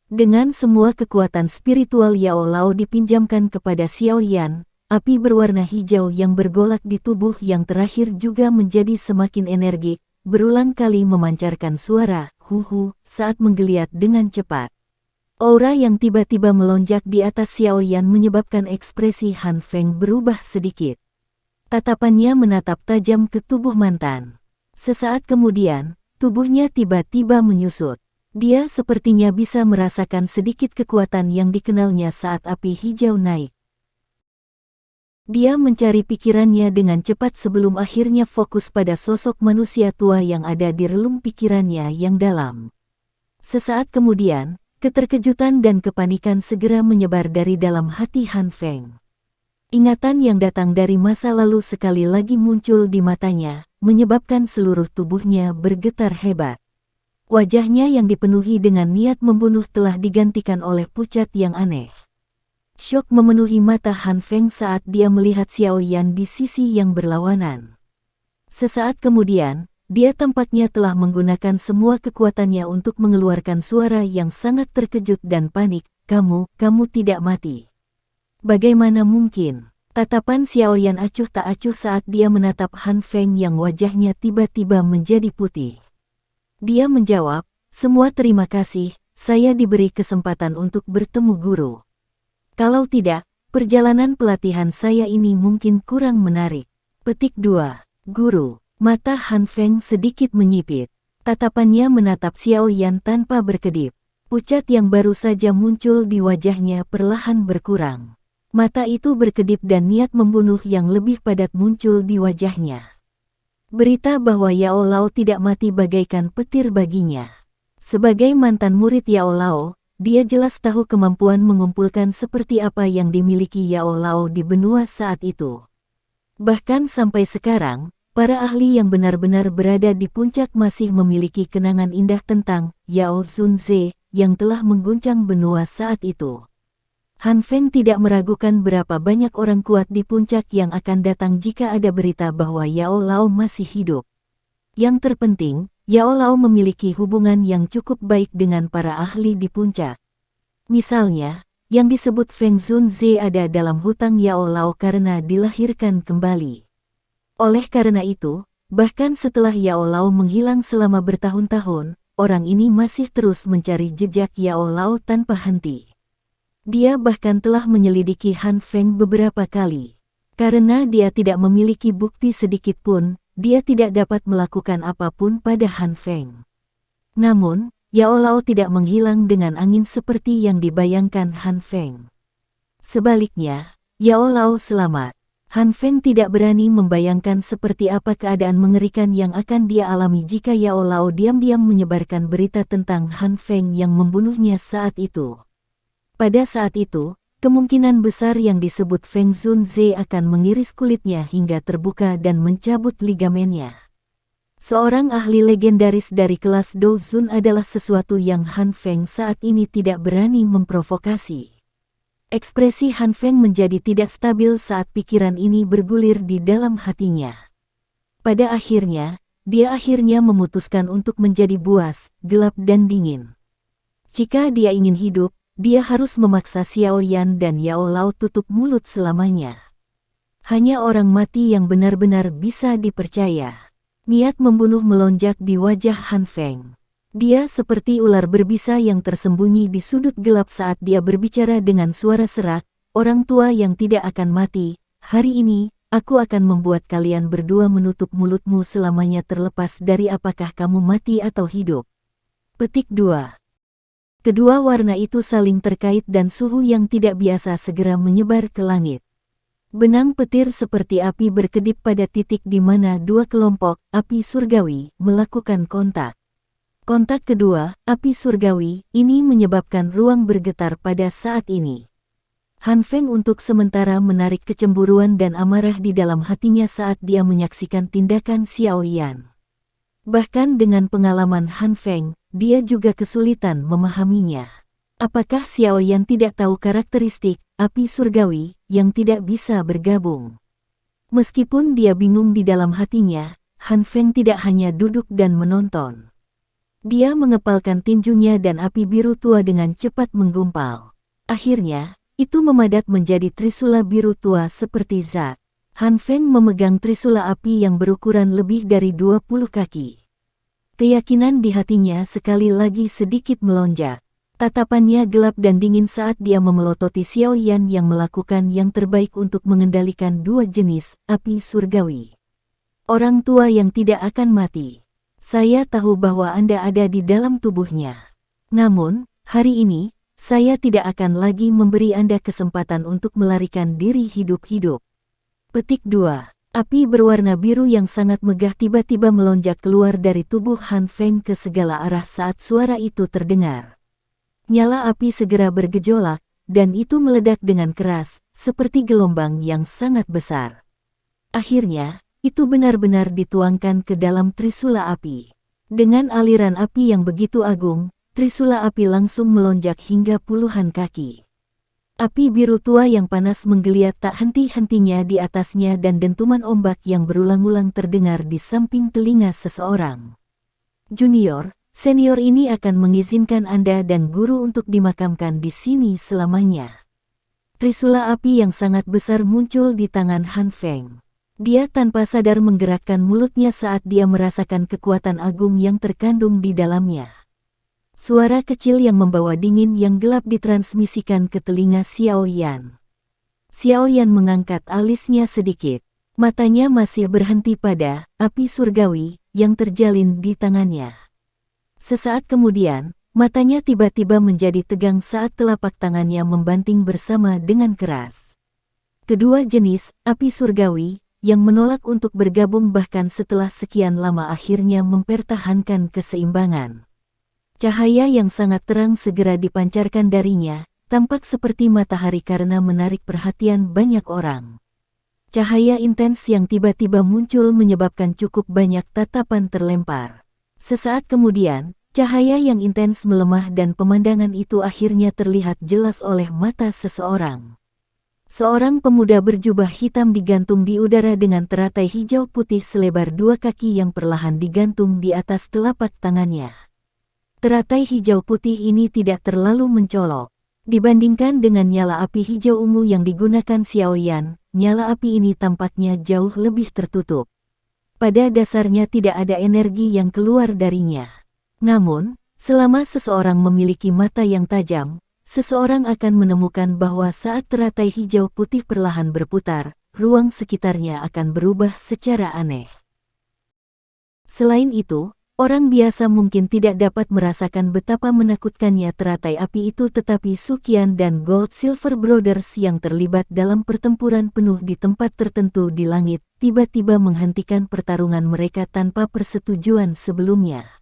Dengan semua kekuatan spiritual Yao Lao dipinjamkan kepada Xiao Yan, api berwarna hijau yang bergolak di tubuh yang terakhir juga menjadi semakin energik, berulang kali memancarkan suara "hu-hu" saat menggeliat dengan cepat. Aura yang tiba-tiba melonjak di atas Xiao Yan menyebabkan ekspresi Han Feng berubah sedikit. Tatapannya menatap tajam ke tubuh mantan. Sesaat kemudian, tubuhnya tiba-tiba menyusut. Dia sepertinya bisa merasakan sedikit kekuatan yang dikenalnya saat api hijau naik. Dia mencari pikirannya dengan cepat sebelum akhirnya fokus pada sosok manusia tua yang ada di relung pikirannya yang dalam. Sesaat kemudian, keterkejutan dan kepanikan segera menyebar dari dalam hati Han Feng. Ingatan yang datang dari masa lalu sekali lagi muncul di matanya, menyebabkan seluruh tubuhnya bergetar hebat. Wajahnya yang dipenuhi dengan niat membunuh telah digantikan oleh pucat yang aneh. Syok memenuhi mata Han Feng saat dia melihat Xiao Yan di sisi yang berlawanan. Sesaat kemudian, dia tampaknya telah menggunakan semua kekuatannya untuk mengeluarkan suara yang sangat terkejut dan panik, kamu tidak mati." "Bagaimana mungkin?" Tatapan Xiao Yan acuh tak acuh saat dia menatap Han Feng yang wajahnya tiba-tiba menjadi putih. Dia menjawab, "Semua terima kasih, saya diberi kesempatan untuk bertemu guru. Kalau tidak, perjalanan pelatihan saya ini mungkin kurang menarik." Petik 2. Guru. Mata Han Feng sedikit menyipit. Tatapannya menatap Xiao Yan tanpa berkedip. Pucat yang baru saja muncul di wajahnya perlahan berkurang. Mata itu berkedip dan niat membunuh yang lebih padat muncul di wajahnya. Berita bahwa Yao Lao tidak mati bagaikan petir baginya. Sebagai mantan murid Yao Lao, dia jelas tahu kemampuan mengumpulkan seperti apa yang dimiliki Yao Lao di benua saat itu. Bahkan sampai sekarang, para ahli yang benar-benar berada di puncak masih memiliki kenangan indah tentang Yao Zunze yang telah mengguncang benua saat itu. Han Feng tidak meragukan berapa banyak orang kuat di puncak yang akan datang jika ada berita bahwa Yao Lao masih hidup. Yang terpenting, Yao Lao memiliki hubungan yang cukup baik dengan para ahli di puncak. Misalnya, yang disebut Feng Zunze ada dalam hutang Yao Lao karena dilahirkan kembali. Oleh karena itu, bahkan setelah Yao Lao menghilang selama bertahun-tahun, orang ini masih terus mencari jejak Yao Lao tanpa henti. Dia bahkan telah menyelidiki Han Feng beberapa kali. Karena dia tidak memiliki bukti sedikit pun, dia tidak dapat melakukan apapun pada Han Feng. Namun, Yao Lao tidak menghilang dengan angin seperti yang dibayangkan Han Feng. Sebaliknya, Yao Lao selamat. Han Feng tidak berani membayangkan seperti apa keadaan mengerikan yang akan dia alami jika Yao Lao diam-diam menyebarkan berita tentang Han Feng yang membunuhnya saat itu. Pada saat itu, kemungkinan besar yang disebut Feng Zunze akan mengiris kulitnya hingga terbuka dan mencabut ligamennya. Seorang ahli legendaris dari kelas Douzun adalah sesuatu yang Han Feng saat ini tidak berani memprovokasi. Ekspresi Han Feng menjadi tidak stabil saat pikiran ini bergulir di dalam hatinya. Pada akhirnya, dia akhirnya memutuskan untuk menjadi buas, gelap dan dingin. Jika dia ingin hidup, dia harus memaksa Xiao Yan dan Yao Lao tutup mulut selamanya. Hanya orang mati yang benar-benar bisa dipercaya. Niat membunuh melonjak di wajah Han Feng. Dia seperti ular berbisa yang tersembunyi di sudut gelap saat dia berbicara dengan suara serak, "Orang tua yang tidak akan mati, hari ini, aku akan membuat kalian berdua menutup mulutmu selamanya terlepas dari apakah kamu mati atau hidup." Petik 2. Kedua warna itu saling terkait dan suhu yang tidak biasa segera menyebar ke langit. Benang petir seperti api berkedip pada titik di mana dua kelompok api surgawi melakukan kontak. Kontak kedua, api surgawi, ini menyebabkan ruang bergetar pada saat ini. Han Feng untuk sementara menarik kecemburuan dan amarah di dalam hatinya saat dia menyaksikan tindakan Xiao Yan. Bahkan dengan pengalaman Han Feng, dia juga kesulitan memahaminya. Apakah Xiao Yan tidak tahu karakteristik api surgawi yang tidak bisa bergabung? Meskipun dia bingung di dalam hatinya, Han Feng tidak hanya duduk dan menonton. Dia mengepalkan tinjunya dan api biru tua dengan cepat menggumpal. Akhirnya, itu memadat menjadi trisula biru tua seperti zat. Han Feng memegang trisula api yang berukuran lebih dari 20 kaki. Keyakinan di hatinya sekali lagi sedikit melonjak. Tatapannya gelap dan dingin saat dia memelototi Xiao Yan yang melakukan yang terbaik untuk mengendalikan dua jenis api surgawi. Orang tua yang tidak akan mati. Saya tahu bahwa Anda ada di dalam tubuhnya. Namun, hari ini, saya tidak akan lagi memberi Anda kesempatan untuk melarikan diri hidup-hidup. Petik 2. Api berwarna biru yang sangat megah tiba-tiba melonjak keluar dari tubuh Han Feng ke segala arah saat suara itu terdengar. Nyala api segera bergejolak, dan itu meledak dengan keras, seperti gelombang yang sangat besar. Akhirnya, itu benar-benar dituangkan ke dalam trisula api. Dengan aliran api yang begitu agung, trisula api langsung melonjak hingga puluhan kaki. Api biru tua yang panas menggeliat tak henti-hentinya di atasnya dan dentuman ombak yang berulang-ulang terdengar di samping telinga seseorang. Junior, senior ini akan mengizinkan Anda dan guru untuk dimakamkan di sini selamanya. Trisula api yang sangat besar muncul di tangan Han Feng. Dia tanpa sadar menggerakkan mulutnya saat dia merasakan kekuatan agung yang terkandung di dalamnya. Suara kecil yang membawa dingin yang gelap ditransmisikan ke telinga Xiao Yan. Xiao Yan mengangkat alisnya sedikit. Matanya masih berhenti pada api surgawi yang terjalin di tangannya. Sesaat kemudian, matanya tiba-tiba menjadi tegang saat telapak tangannya membanting bersama dengan keras. Kedua jenis api surgawi yang menolak untuk bergabung bahkan setelah sekian lama akhirnya mempertahankan keseimbangan. Cahaya yang sangat terang segera dipancarkan darinya, tampak seperti matahari karena menarik perhatian banyak orang. Cahaya intens yang tiba-tiba muncul menyebabkan cukup banyak tatapan terlempar. Sesaat kemudian, cahaya yang intens melemah dan pemandangan itu akhirnya terlihat jelas oleh mata seseorang. Seorang pemuda berjubah hitam digantung di udara dengan teratai hijau putih selebar 2 kaki yang perlahan digantung di atas telapak tangannya. Teratai hijau putih ini tidak terlalu mencolok. Dibandingkan dengan nyala api hijau ungu yang digunakan Xiao Yan, nyala api ini tampaknya jauh lebih tertutup. Pada dasarnya tidak ada energi yang keluar darinya. Namun, selama seseorang memiliki mata yang tajam, seseorang akan menemukan bahwa saat teratai hijau putih perlahan berputar, ruang sekitarnya akan berubah secara aneh. Selain itu, orang biasa mungkin tidak dapat merasakan betapa menakutkannya teratai api itu, tetapi Sukian dan Gold Silver Brothers yang terlibat dalam pertempuran penuh di tempat tertentu di langit, tiba-tiba menghentikan pertarungan mereka tanpa persetujuan sebelumnya.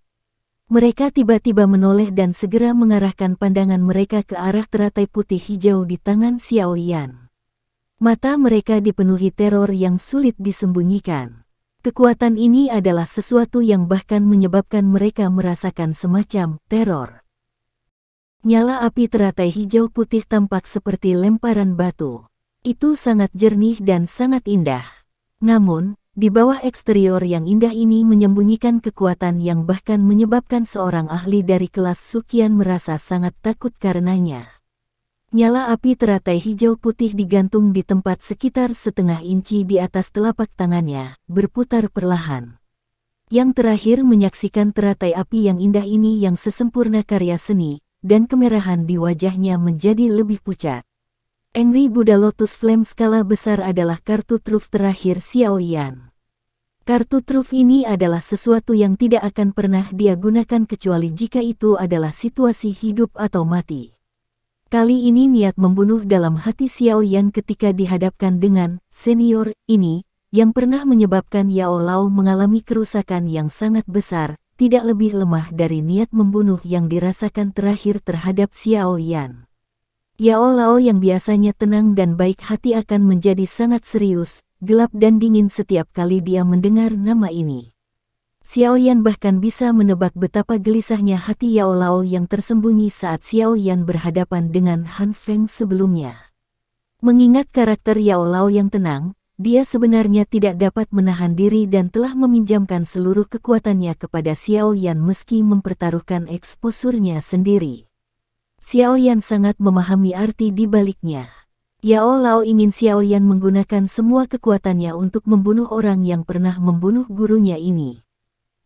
Mereka tiba-tiba menoleh dan segera mengarahkan pandangan mereka ke arah teratai putih hijau di tangan Xiao Yan. Mata mereka dipenuhi teror yang sulit disembunyikan. Kekuatan ini adalah sesuatu yang bahkan menyebabkan mereka merasakan semacam teror. Nyala api teratai hijau putih tampak seperti lemparan batu. Itu sangat jernih dan sangat indah. Namun, di bawah eksterior yang indah ini menyembunyikan kekuatan yang bahkan menyebabkan seorang ahli dari kelas Sukian merasa sangat takut karenanya. Nyala api teratai hijau putih digantung di tempat sekitar setengah inci di atas telapak tangannya, berputar perlahan. Yang terakhir menyaksikan teratai api yang indah ini yang sesempurna karya seni, dan kemerahan di wajahnya menjadi lebih pucat. Angry Buddha Lotus Flame skala besar adalah kartu truf terakhir Xiao Yan. Kartu truf ini adalah sesuatu yang tidak akan pernah dia gunakan kecuali jika itu adalah situasi hidup atau mati. Kali ini niat membunuh dalam hati Xiao Yan ketika dihadapkan dengan senior ini, yang pernah menyebabkan Yao Lao mengalami kerusakan yang sangat besar, tidak lebih lemah dari niat membunuh yang dirasakan terakhir terhadap Xiao Yan. Yao Lao yang biasanya tenang dan baik hati akan menjadi sangat serius, gelap dan dingin setiap kali dia mendengar nama ini. Xiao Yan bahkan bisa menebak betapa gelisahnya hati Yao Lao yang tersembunyi saat Xiao Yan berhadapan dengan Han Feng sebelumnya. Mengingat karakter Yao Lao yang tenang, dia sebenarnya tidak dapat menahan diri dan telah meminjamkan seluruh kekuatannya kepada Xiao Yan meski mempertaruhkan eksposurnya sendiri. Xiao Yan sangat memahami arti di baliknya. Yao Lao ingin Xiao Yan menggunakan semua kekuatannya untuk membunuh orang yang pernah membunuh gurunya ini.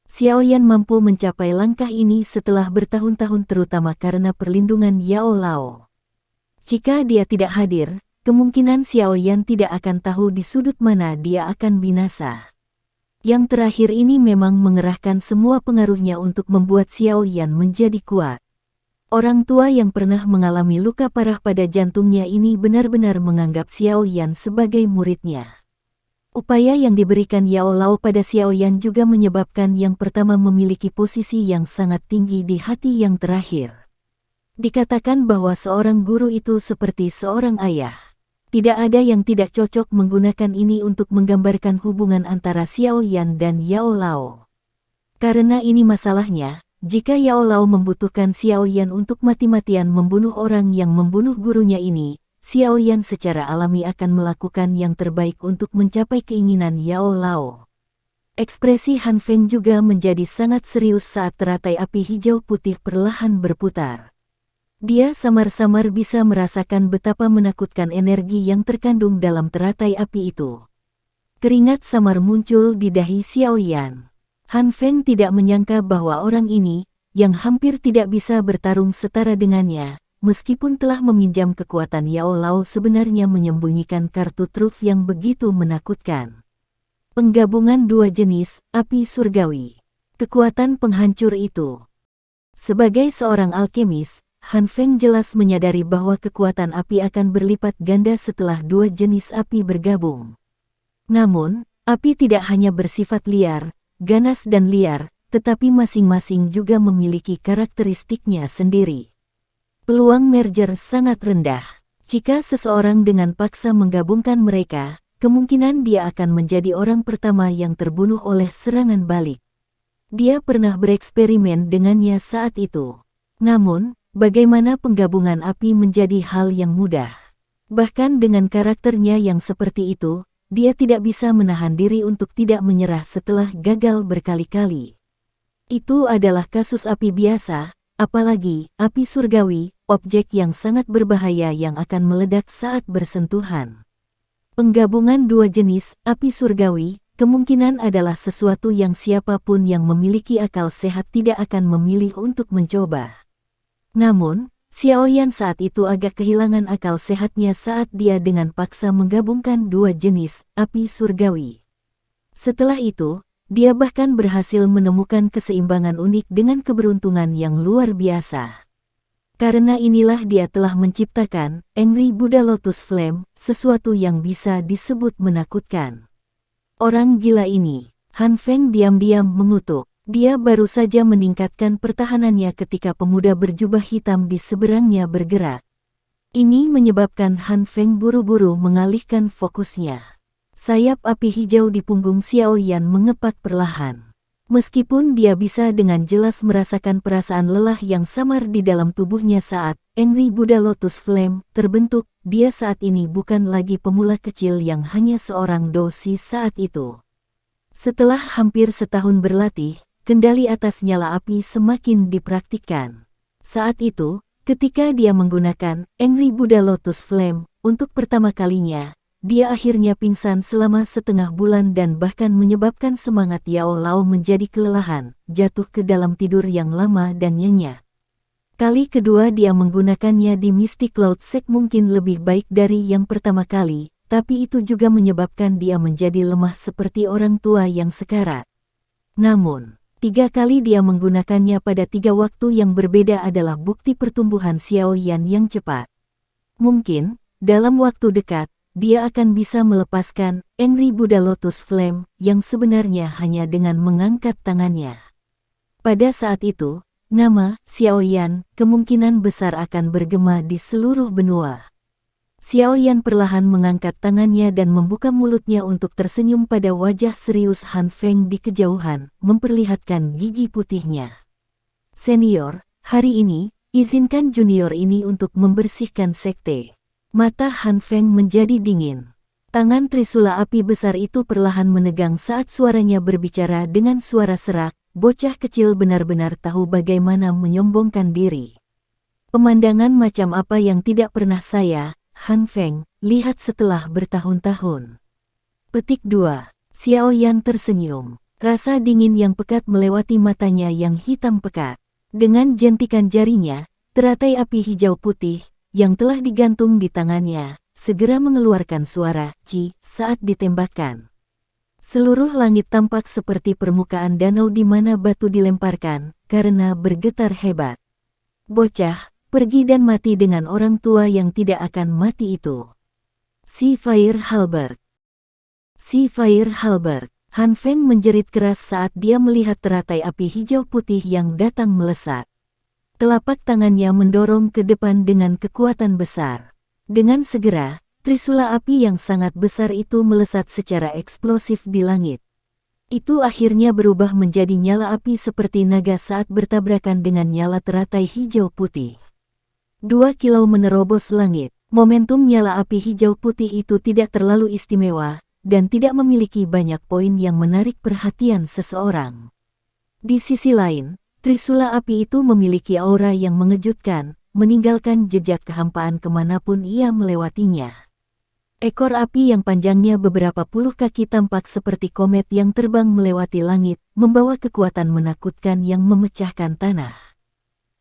Xiao Yan mampu mencapai langkah ini setelah bertahun-tahun terutama karena perlindungan Yao Lao. Jika dia tidak hadir, kemungkinan Xiao Yan tidak akan tahu di sudut mana dia akan binasa. Yang terakhir ini memang mengerahkan semua pengaruhnya untuk membuat Xiao Yan menjadi kuat. Orang tua yang pernah mengalami luka parah pada jantungnya ini benar-benar menganggap Xiao Yan sebagai muridnya. Upaya yang diberikan Yao Lao pada Xiao Yan juga menyebabkan yang pertama memiliki posisi yang sangat tinggi di hati yang terakhir. Dikatakan bahwa seorang guru itu seperti seorang ayah. Tidak ada yang tidak cocok menggunakan ini untuk menggambarkan hubungan antara Xiao Yan dan Yao Lao. Karena ini masalahnya, jika Yao Lao membutuhkan Xiao Yan untuk mati-matian membunuh orang yang membunuh gurunya ini, Xiao Yan secara alami akan melakukan yang terbaik untuk mencapai keinginan Yao Lao. Ekspresi Han Feng juga menjadi sangat serius saat teratai api hijau putih perlahan berputar. Dia samar-samar bisa merasakan betapa menakutkan energi yang terkandung dalam teratai api itu. Keringat samar muncul di dahi Xiao Yan. Han Feng tidak menyangka bahwa orang ini, yang hampir tidak bisa bertarung setara dengannya, meskipun telah meminjam kekuatan Yao Lao sebenarnya menyembunyikan kartu truf yang begitu menakutkan. Penggabungan dua jenis, api surgawi. Kekuatan penghancur itu. Sebagai seorang alkemis, Han Feng jelas menyadari bahwa kekuatan api akan berlipat ganda setelah dua jenis api bergabung. Namun, api tidak hanya bersifat liar, ganas dan liar, tetapi masing-masing juga memiliki karakteristiknya sendiri. Peluang merger sangat rendah. Jika seseorang dengan paksa menggabungkan mereka, kemungkinan dia akan menjadi orang pertama yang terbunuh oleh serangan balik. Dia pernah bereksperimen dengannya saat itu. Namun, bagaimana penggabungan api menjadi hal yang mudah? Bahkan dengan karakternya yang seperti itu, dia tidak bisa menahan diri untuk tidak menyerah setelah gagal berkali-kali. Itu adalah kasus api biasa, apalagi api surgawi, objek yang sangat berbahaya yang akan meledak saat bersentuhan. Penggabungan dua jenis api surgawi kemungkinan adalah sesuatu yang siapapun yang memiliki akal sehat tidak akan memilih untuk mencoba. Namun, Xiaoyan saat itu agak kehilangan akal sehatnya saat dia dengan paksa menggabungkan dua jenis api surgawi. Setelah itu, dia bahkan berhasil menemukan keseimbangan unik dengan keberuntungan yang luar biasa. Karena inilah dia telah menciptakan Angry Buddha Lotus Flame, sesuatu yang bisa disebut menakutkan. Orang gila ini, Han Feng diam-diam mengutuk. Dia baru saja meningkatkan pertahanannya ketika pemuda berjubah hitam di seberangnya bergerak. Ini menyebabkan Han Feng buru-buru mengalihkan fokusnya. Sayap api hijau di punggung Xiaoyan mengepak perlahan. Meskipun dia bisa dengan jelas merasakan perasaan lelah yang samar di dalam tubuhnya saat Angry Buddha Lotus Flame terbentuk, dia saat ini bukan lagi pemula kecil yang hanya seorang dosi saat itu. Setelah hampir setahun berlatih, kendali atas nyala api semakin dipraktikkan. Saat itu, ketika dia menggunakan Angry Buddha Lotus Flame untuk pertama kalinya, dia akhirnya pingsan selama setengah bulan dan bahkan menyebabkan semangat Yao Lao menjadi kelelahan, jatuh ke dalam tidur yang lama dan nyenyak. Kali kedua dia menggunakannya di Mystic Cloud Sect mungkin lebih baik dari yang pertama kali, tapi itu juga menyebabkan dia menjadi lemah seperti orang tua yang sekarat. Namun, 3 kali dia menggunakannya pada 3 waktu yang berbeda adalah bukti pertumbuhan Xiaoyan yang cepat. Mungkin, dalam waktu dekat, dia akan bisa melepaskan Angry Buddha Lotus Flame yang sebenarnya hanya dengan mengangkat tangannya. Pada saat itu, nama Xiaoyan kemungkinan besar akan bergema di seluruh benua. Xiaoyan perlahan mengangkat tangannya dan membuka mulutnya untuk tersenyum pada wajah serius Han Feng di kejauhan, memperlihatkan gigi putihnya. Senior, hari ini, izinkan junior ini untuk membersihkan sekte. Mata Han Feng menjadi dingin. Tangan trisula api besar itu perlahan menegang saat suaranya berbicara dengan suara serak, bocah kecil benar-benar tahu bagaimana menyombongkan diri. Pemandangan macam apa yang tidak pernah saya, Han Feng, lihat setelah bertahun-tahun. Petik 2. Xiaoyan tersenyum. Rasa dingin yang pekat melewati matanya yang hitam pekat. Dengan jentikan jarinya, teratai api hijau putih, yang telah digantung di tangannya, segera mengeluarkan suara "ci" saat ditembakkan. Seluruh langit tampak seperti permukaan danau di mana batu dilemparkan, karena bergetar hebat. Bocah, pergi dan mati dengan orang tua yang tidak akan mati itu. Si Fire Halberd. Si Fire Halberd. Han Feng menjerit keras saat dia melihat teratai api hijau putih yang datang melesat. Telapak tangannya mendorong ke depan dengan kekuatan besar. Dengan segera, trisula api yang sangat besar itu melesat secara eksplosif di langit. Itu akhirnya berubah menjadi nyala api seperti naga saat bertabrakan dengan nyala teratai hijau putih. 2 kilau menerobos langit. Momentum nyala api hijau putih itu tidak terlalu istimewa, dan tidak memiliki banyak poin yang menarik perhatian seseorang. Di sisi lain, trisula api itu memiliki aura yang mengejutkan, meninggalkan jejak kehampaan kemanapun ia melewatinya. Ekor api yang panjangnya beberapa puluh kaki tampak seperti komet yang terbang melewati langit, membawa kekuatan menakutkan yang memecahkan tanah.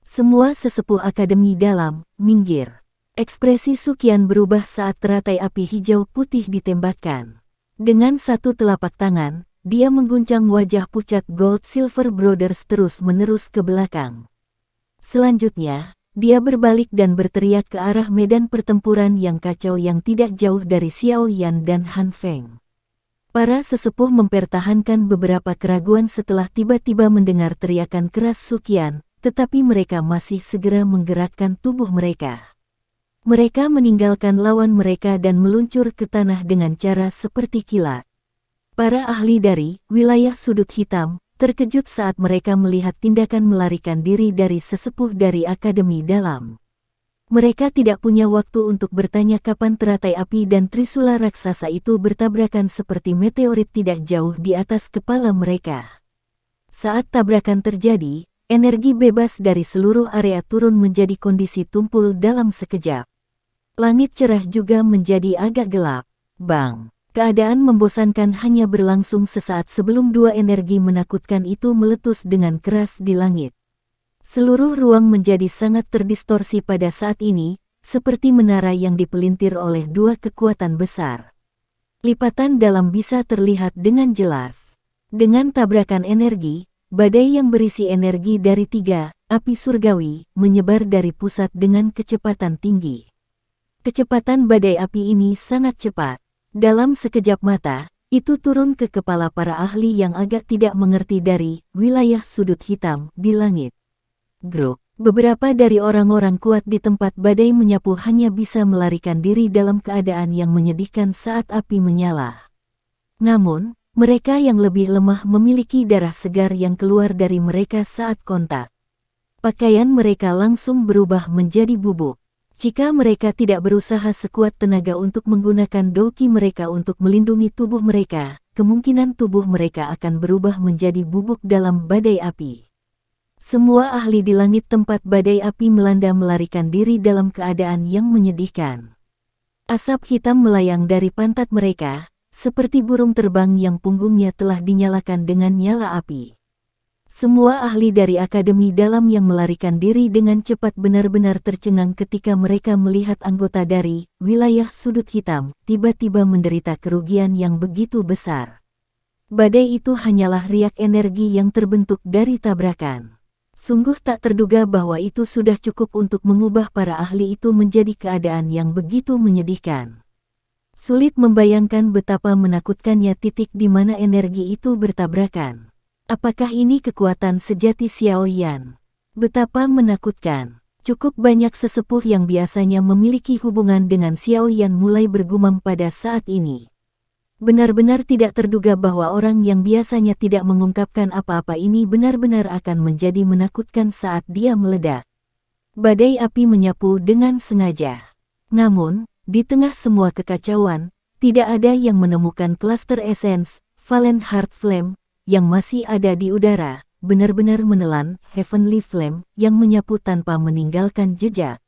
Semua sesepuh akademi dalam, minggir. Ekspresi Suqian berubah saat teratai api hijau putih ditembakkan. Dengan satu telapak tangan, dia mengguncang wajah pucat Gold Silver Brothers terus-menerus ke belakang. Selanjutnya, dia berbalik dan berteriak ke arah medan pertempuran yang kacau yang tidak jauh dari Xiaoyan dan Han Feng. Para sesepuh mempertahankan beberapa keraguan setelah tiba-tiba mendengar teriakan keras Suqian, tetapi mereka masih segera menggerakkan tubuh mereka. Mereka meninggalkan lawan mereka dan meluncur ke tanah dengan cara seperti kilat. Para ahli dari wilayah sudut hitam terkejut saat mereka melihat tindakan melarikan diri dari sesepuh dari Akademi Dalam. Mereka tidak punya waktu untuk bertanya kapan teratai api dan trisula raksasa itu bertabrakan seperti meteorit tidak jauh di atas kepala mereka. Saat tabrakan terjadi, energi bebas dari seluruh area turun menjadi kondisi tumpul dalam sekejap. Langit cerah juga menjadi agak gelap. Bang! Keadaan membosankan hanya berlangsung sesaat sebelum dua energi menakutkan itu meletus dengan keras di langit. Seluruh ruang menjadi sangat terdistorsi pada saat ini, seperti menara yang dipelintir oleh dua kekuatan besar. Lipatan dalam bisa terlihat dengan jelas. Dengan tabrakan energi, badai yang berisi energi dari 3 api surgawi menyebar dari pusat dengan kecepatan tinggi. Kecepatan badai api ini sangat cepat. Dalam sekejap mata, itu turun ke kepala para ahli yang agak tidak mengerti dari wilayah sudut hitam di langit. Grok, beberapa dari orang-orang kuat di tempat badai menyapu hanya bisa melarikan diri dalam keadaan yang menyedihkan saat api menyala. Namun, mereka yang lebih lemah memiliki darah segar yang keluar dari mereka saat kontak. Pakaian mereka langsung berubah menjadi bubuk. Jika mereka tidak berusaha sekuat tenaga untuk menggunakan doki mereka untuk melindungi tubuh mereka, kemungkinan tubuh mereka akan berubah menjadi bubuk dalam badai api. Semua ahli di langit tempat badai api melanda melarikan diri dalam keadaan yang menyedihkan. Asap hitam melayang dari pantat mereka, seperti burung terbang yang punggungnya telah dinyalakan dengan nyala api. Semua ahli dari Akademi Dalam yang melarikan diri dengan cepat benar-benar tercengang ketika mereka melihat anggota dari wilayah sudut hitam tiba-tiba menderita kerugian yang begitu besar. Badai itu hanyalah riak energi yang terbentuk dari tabrakan. Sungguh tak terduga bahwa itu sudah cukup untuk mengubah para ahli itu menjadi keadaan yang begitu menyedihkan. Sulit membayangkan betapa menakutkannya titik di mana energi itu bertabrakan. Apakah ini kekuatan sejati Xiao Yan? Betapa menakutkan. Cukup banyak sesepuh yang biasanya memiliki hubungan dengan Xiao Yan mulai bergumam pada saat ini. Benar-benar tidak terduga bahwa orang yang biasanya tidak mengungkapkan apa-apa ini benar-benar akan menjadi menakutkan saat dia meledak. Badai api menyapu dengan sengaja. Namun, di tengah semua kekacauan, tidak ada yang menemukan klaster esens, Valen Heart Flame, yang masih ada di udara, benar-benar menelan Heavenly Flame yang menyapu tanpa meninggalkan jejak.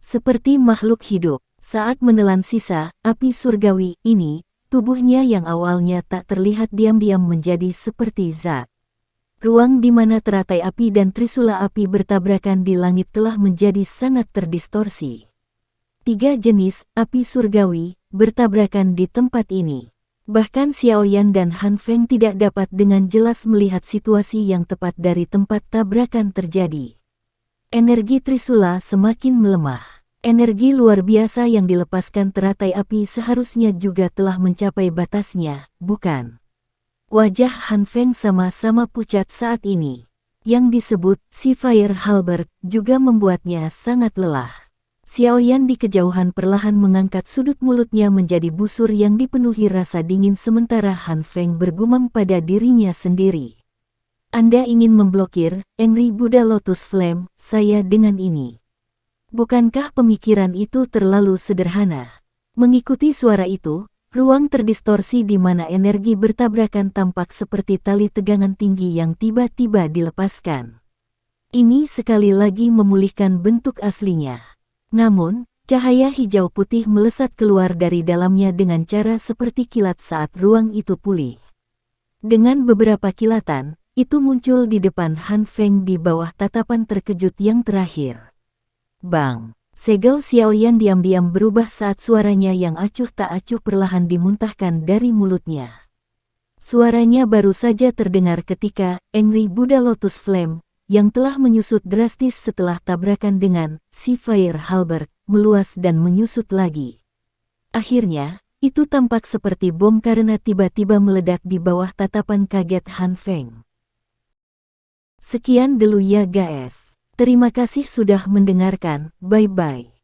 Seperti makhluk hidup. Saat menelan sisa api surgawi ini, tubuhnya yang awalnya tak terlihat diam-diam menjadi seperti zat. Ruang di mana teratai api dan trisula api bertabrakan di langit telah menjadi sangat terdistorsi. 3 jenis api surgawi bertabrakan di tempat ini. Bahkan Xiao Yan dan Han Feng tidak dapat dengan jelas melihat situasi yang tepat dari tempat tabrakan terjadi. Energi trisula semakin melemah. Energi luar biasa yang dilepaskan teratai api seharusnya juga telah mencapai batasnya, bukan? Wajah Han Feng sama-sama pucat saat ini. Yang disebut si Fire Halberd juga membuatnya sangat lelah. Xiao Yan di kejauhan perlahan mengangkat sudut mulutnya menjadi busur yang dipenuhi rasa dingin sementara Han Feng bergumam pada dirinya sendiri. Anda ingin memblokir Angry Buddha Lotus Flame saya dengan ini. Bukankah pemikiran itu terlalu sederhana? Mengikuti suara itu, ruang terdistorsi di mana energi bertabrakan tampak seperti tali tegangan tinggi yang tiba-tiba dilepaskan. Ini sekali lagi memulihkan bentuk aslinya. Namun, cahaya hijau putih melesat keluar dari dalamnya dengan cara seperti kilat saat ruang itu pulih. Dengan beberapa kilatan, itu muncul di depan Han Feng di bawah tatapan terkejut yang terakhir. Bang! Segel Xiao Yan diam-diam berubah saat suaranya yang acuh tak acuh perlahan dimuntahkan dari mulutnya. Suaranya baru saja terdengar ketika Angry Buddha Lotus Flame, yang telah menyusut drastis setelah tabrakan dengan si Fire Halberd, meluas dan menyusut lagi. Akhirnya, itu tampak seperti bom karena tiba-tiba meledak di bawah tatapan kaget Han Feng. Sekian dulu ya guys. Terima kasih sudah mendengarkan, bye-bye.